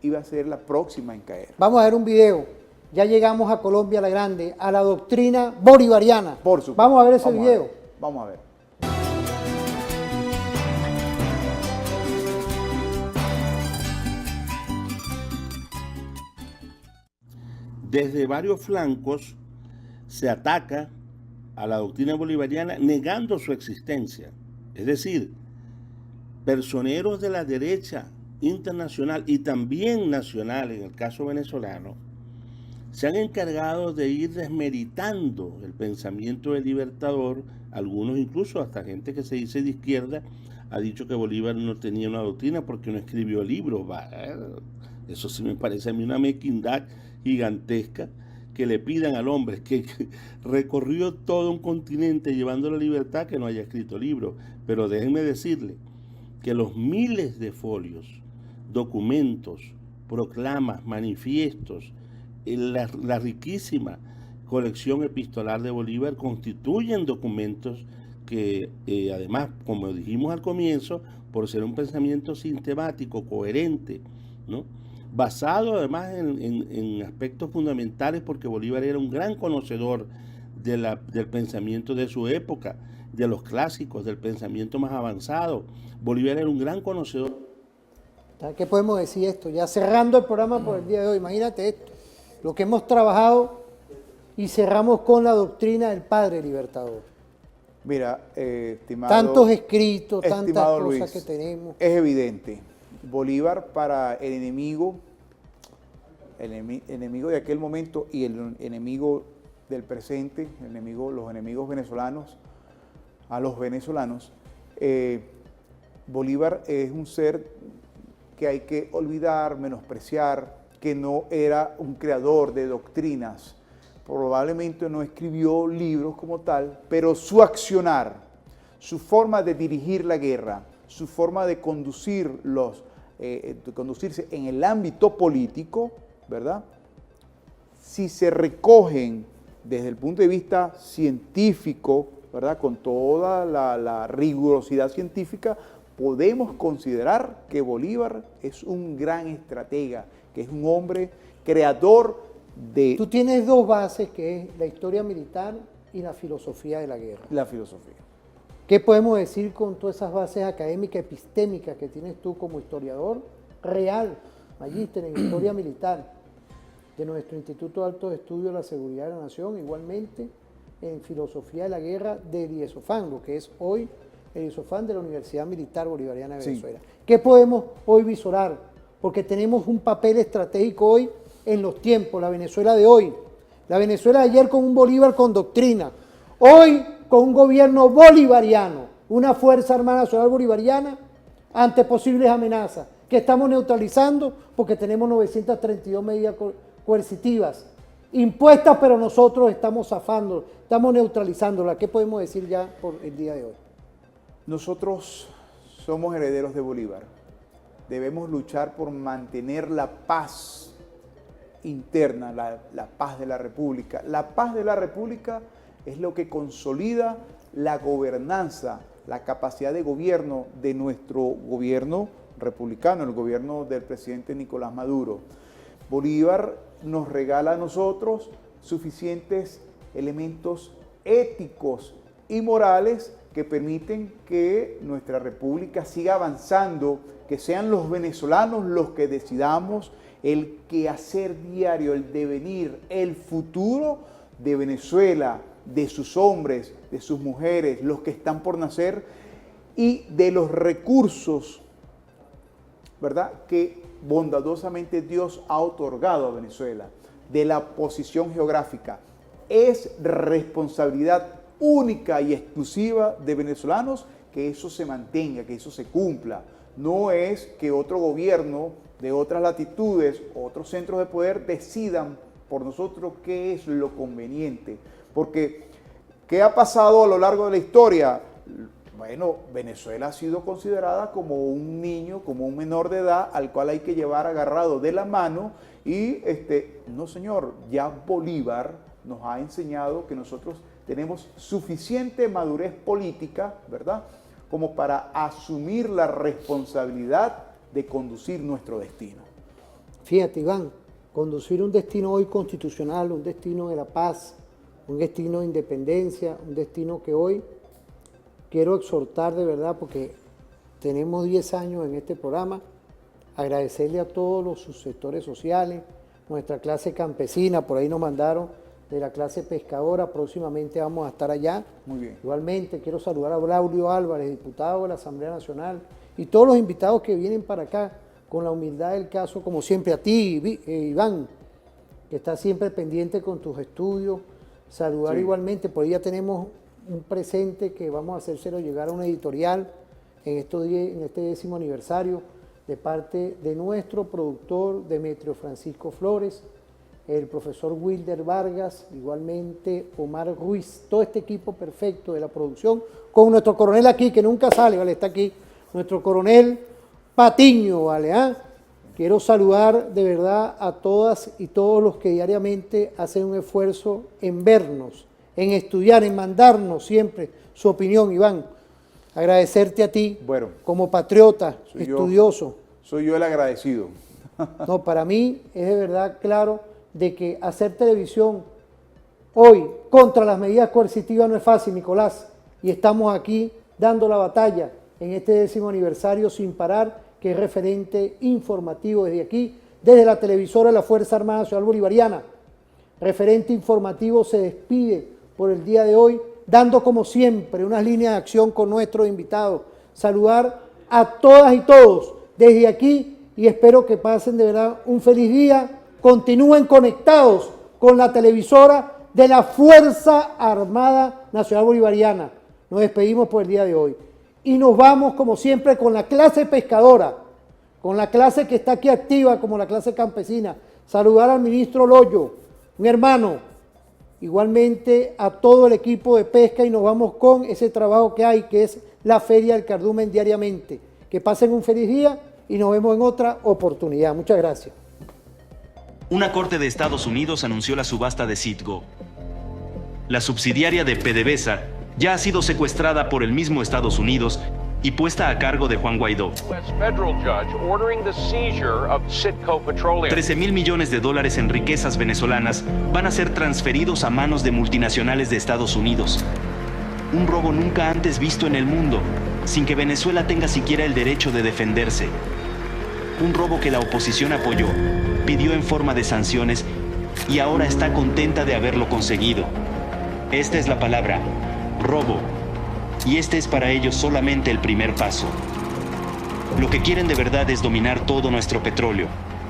iba a ser la próxima en caer. Vamos a ver un video. Ya llegamos a Colombia la grande, a la doctrina bolivariana. Por supuesto. Vamos a ver ese video. Vamos a ver. Desde varios flancos se ataca a la doctrina bolivariana negando su existencia. Es decir, personeros de la derecha internacional y también nacional, en el caso venezolano, se han encargado de ir desmeritando el pensamiento del Libertador. Algunos, incluso hasta gente que se dice de izquierda, ha dicho que Bolívar no tenía una doctrina porque no escribió libros. Eso sí me parece a mí una mezquindad gigantesca, que le pidan al hombre que recorrió todo un continente llevando la libertad, que no haya escrito libros. Pero déjenme decirle que los miles de folios, documentos, proclamas, manifiestos, la riquísima colección epistolar de Bolívar constituyen documentos que además, como dijimos al comienzo, por ser un pensamiento sistemático, coherente, ¿no?, basado además en aspectos fundamentales, porque Bolívar era un gran conocedor del pensamiento de su época, de los clásicos, del pensamiento más avanzado. Bolívar era un gran conocedor. ¿Qué podemos decir esto? Ya cerrando el programa por el día de hoy, imagínate esto, lo que hemos trabajado, y cerramos con la doctrina del Padre Libertador. Mira, estimado, tantos escritos, tantas estimado cosas Luis, que tenemos. Es evidente, Bolívar para el enemigo de aquel momento y el enemigo del presente, los enemigos venezolanos, a los venezolanos, Bolívar es un ser que hay que olvidar, menospreciar, que no era un creador de doctrinas, probablemente no escribió libros como tal, pero su accionar, su forma de dirigir la guerra, su forma de conducirse en el ámbito político, ¿verdad? Si se recogen desde el punto de vista científico, ¿verdad?, con toda la rigurosidad científica, podemos considerar que Bolívar es un gran estratega, que es un hombre creador de... Tú tienes dos bases, que es la historia militar y la filosofía de la guerra. La filosofía. ¿Qué podemos decir con todas esas bases académicas, epistémicas que tienes tú como historiador real, magíster en historia militar, de nuestro Instituto de Altos Estudios de la Seguridad de la Nación, igualmente en Filosofía de la Guerra de Iesofán, lo que es hoy el Iesofán de la Universidad Militar Bolivariana de Venezuela? ¿Qué podemos hoy visorar? Porque tenemos un papel estratégico hoy en los tiempos, la Venezuela de hoy, la Venezuela de ayer con un Bolívar con doctrina, hoy con un gobierno bolivariano, una Fuerza Armada Nacional Bolivariana ante posibles amenazas que estamos neutralizando porque tenemos 932 medidas coercitivas impuestas, pero nosotros estamos zafando, estamos neutralizándolas. ¿Qué podemos decir ya por el día de hoy? Nosotros somos herederos de Bolívar. Debemos luchar por mantener la paz interna, la paz de la República. La paz de la República es lo que consolida la gobernanza, la capacidad de gobierno de nuestro gobierno republicano, el gobierno del presidente Nicolás Maduro. Bolívar nos regala a nosotros suficientes elementos éticos y morales que permiten que nuestra república siga avanzando, que sean los venezolanos los que decidamos el quehacer diario, el devenir, el futuro de Venezuela, de sus hombres, de sus mujeres, los que están por nacer y de los recursos, ¿verdad?, que bondadosamente Dios ha otorgado a Venezuela, de la posición geográfica. Es responsabilidad única y exclusiva de venezolanos que eso se mantenga, que eso se cumpla. No es que otro gobierno de otras latitudes, otros centros de poder decidan por nosotros qué es lo conveniente. Porque, ¿qué ha pasado a lo largo de la historia? Bueno, Venezuela ha sido considerada como un niño, como un menor de edad al cual hay que llevar agarrado de la mano y, no señor, ya Bolívar nos ha enseñado que nosotros tenemos suficiente madurez política, ¿verdad?, como para asumir la responsabilidad de conducir nuestro destino. Fíjate, Iván, conducir un destino hoy constitucional, un destino de la paz, un destino de independencia, un destino que hoy quiero exhortar de verdad, porque tenemos 10 años en este programa, agradecerle a todos los subsectores sociales, nuestra clase campesina, por ahí nos mandaron de la clase pescadora, próximamente vamos a estar allá. Muy bien. Igualmente quiero saludar a Braulio Álvarez, diputado de la Asamblea Nacional, y todos los invitados que vienen para acá, con la humildad del caso, como siempre, a ti, Iván, que estás siempre pendiente con tus estudios, saludar igualmente, por ahí ya tenemos un presente que vamos a hacérselo llegar a una editorial en este 10º aniversario de parte de nuestro productor Demetrio Francisco Flores, el profesor Wilder Vargas, igualmente Omar Ruiz, todo este equipo perfecto de la producción, con nuestro coronel aquí, que nunca sale, ¿vale? Está aquí, nuestro coronel Patiño, ¿vale? Quiero saludar de verdad a todas y todos los que diariamente hacen un esfuerzo en vernos, en estudiar, en mandarnos siempre su opinión, Iván. Agradecerte a ti, bueno, como patriota, estudioso. Soy yo el agradecido. No, para mí es de verdad claro de que hacer televisión hoy contra las medidas coercitivas no es fácil, Nicolás, y estamos aquí dando la batalla en este 10º aniversario sin parar, que es referente informativo desde aquí, desde la televisora de la Fuerza Armada Nacional Bolivariana. Referente informativo se despide por el día de hoy, dando como siempre unas líneas de acción con nuestros invitados. Saludar a todas y todos desde aquí y espero que pasen de verdad un feliz día. Continúen conectados con la televisora de la Fuerza Armada Nacional Bolivariana. Nos despedimos por el día de hoy. Y nos vamos, como siempre, con la clase pescadora, con la clase que está aquí activa, como la clase campesina. Saludar al ministro Loyo, un hermano, igualmente a todo el equipo de pesca, y nos vamos con ese trabajo que hay, que es la Feria del Cardumen diariamente. Que pasen un feliz día y nos vemos en otra oportunidad. Muchas gracias. Una corte de Estados Unidos anunció la subasta de Citgo. La subsidiaria de PDVSA ya ha sido secuestrada por el mismo Estados Unidos y puesta a cargo de Juan Guaidó. 13.000 millones de dólares en riquezas venezolanas van a ser transferidos a manos de multinacionales de Estados Unidos. Un robo nunca antes visto en el mundo, sin que Venezuela tenga siquiera el derecho de defenderse. Un robo que la oposición apoyó, pidió en forma de sanciones y ahora está contenta de haberlo conseguido. Esta es la palabra, robo. Y este es para ellos solamente el primer paso. Lo que quieren de verdad es dominar todo nuestro petróleo,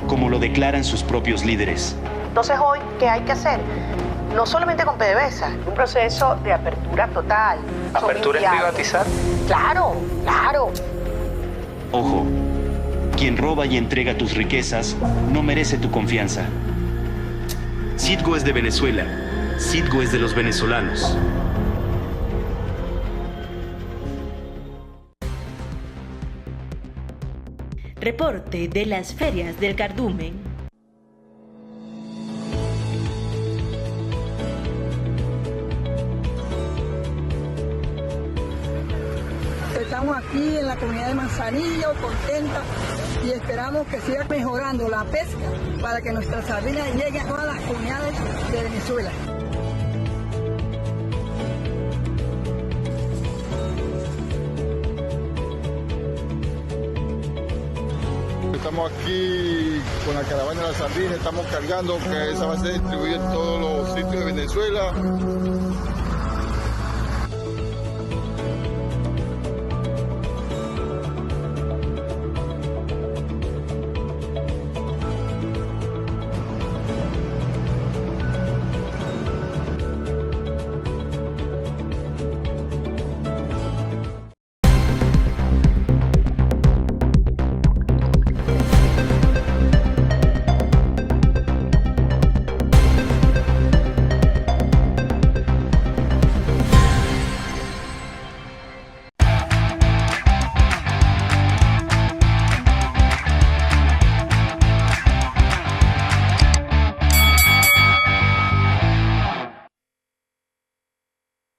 como lo declaran sus propios líderes. Entonces hoy, ¿qué hay que hacer? No solamente con PDVSA, un proceso de apertura total. ¿Apertura es privatizar? Claro, claro. Ojo, quien roba y entrega tus riquezas no merece tu confianza. Citgo es de Venezuela, Citgo es de los venezolanos. Reporte de las ferias del cardumen. Estamos aquí en la comunidad de Manzanillo, contentas, y esperamos que siga mejorando la pesca para que nuestras sardinas lleguen a todas las comunidades de Venezuela. Estamos aquí con la caravana de las sardinas, estamos cargando que esa va a ser distribuida en todos los sitios de Venezuela.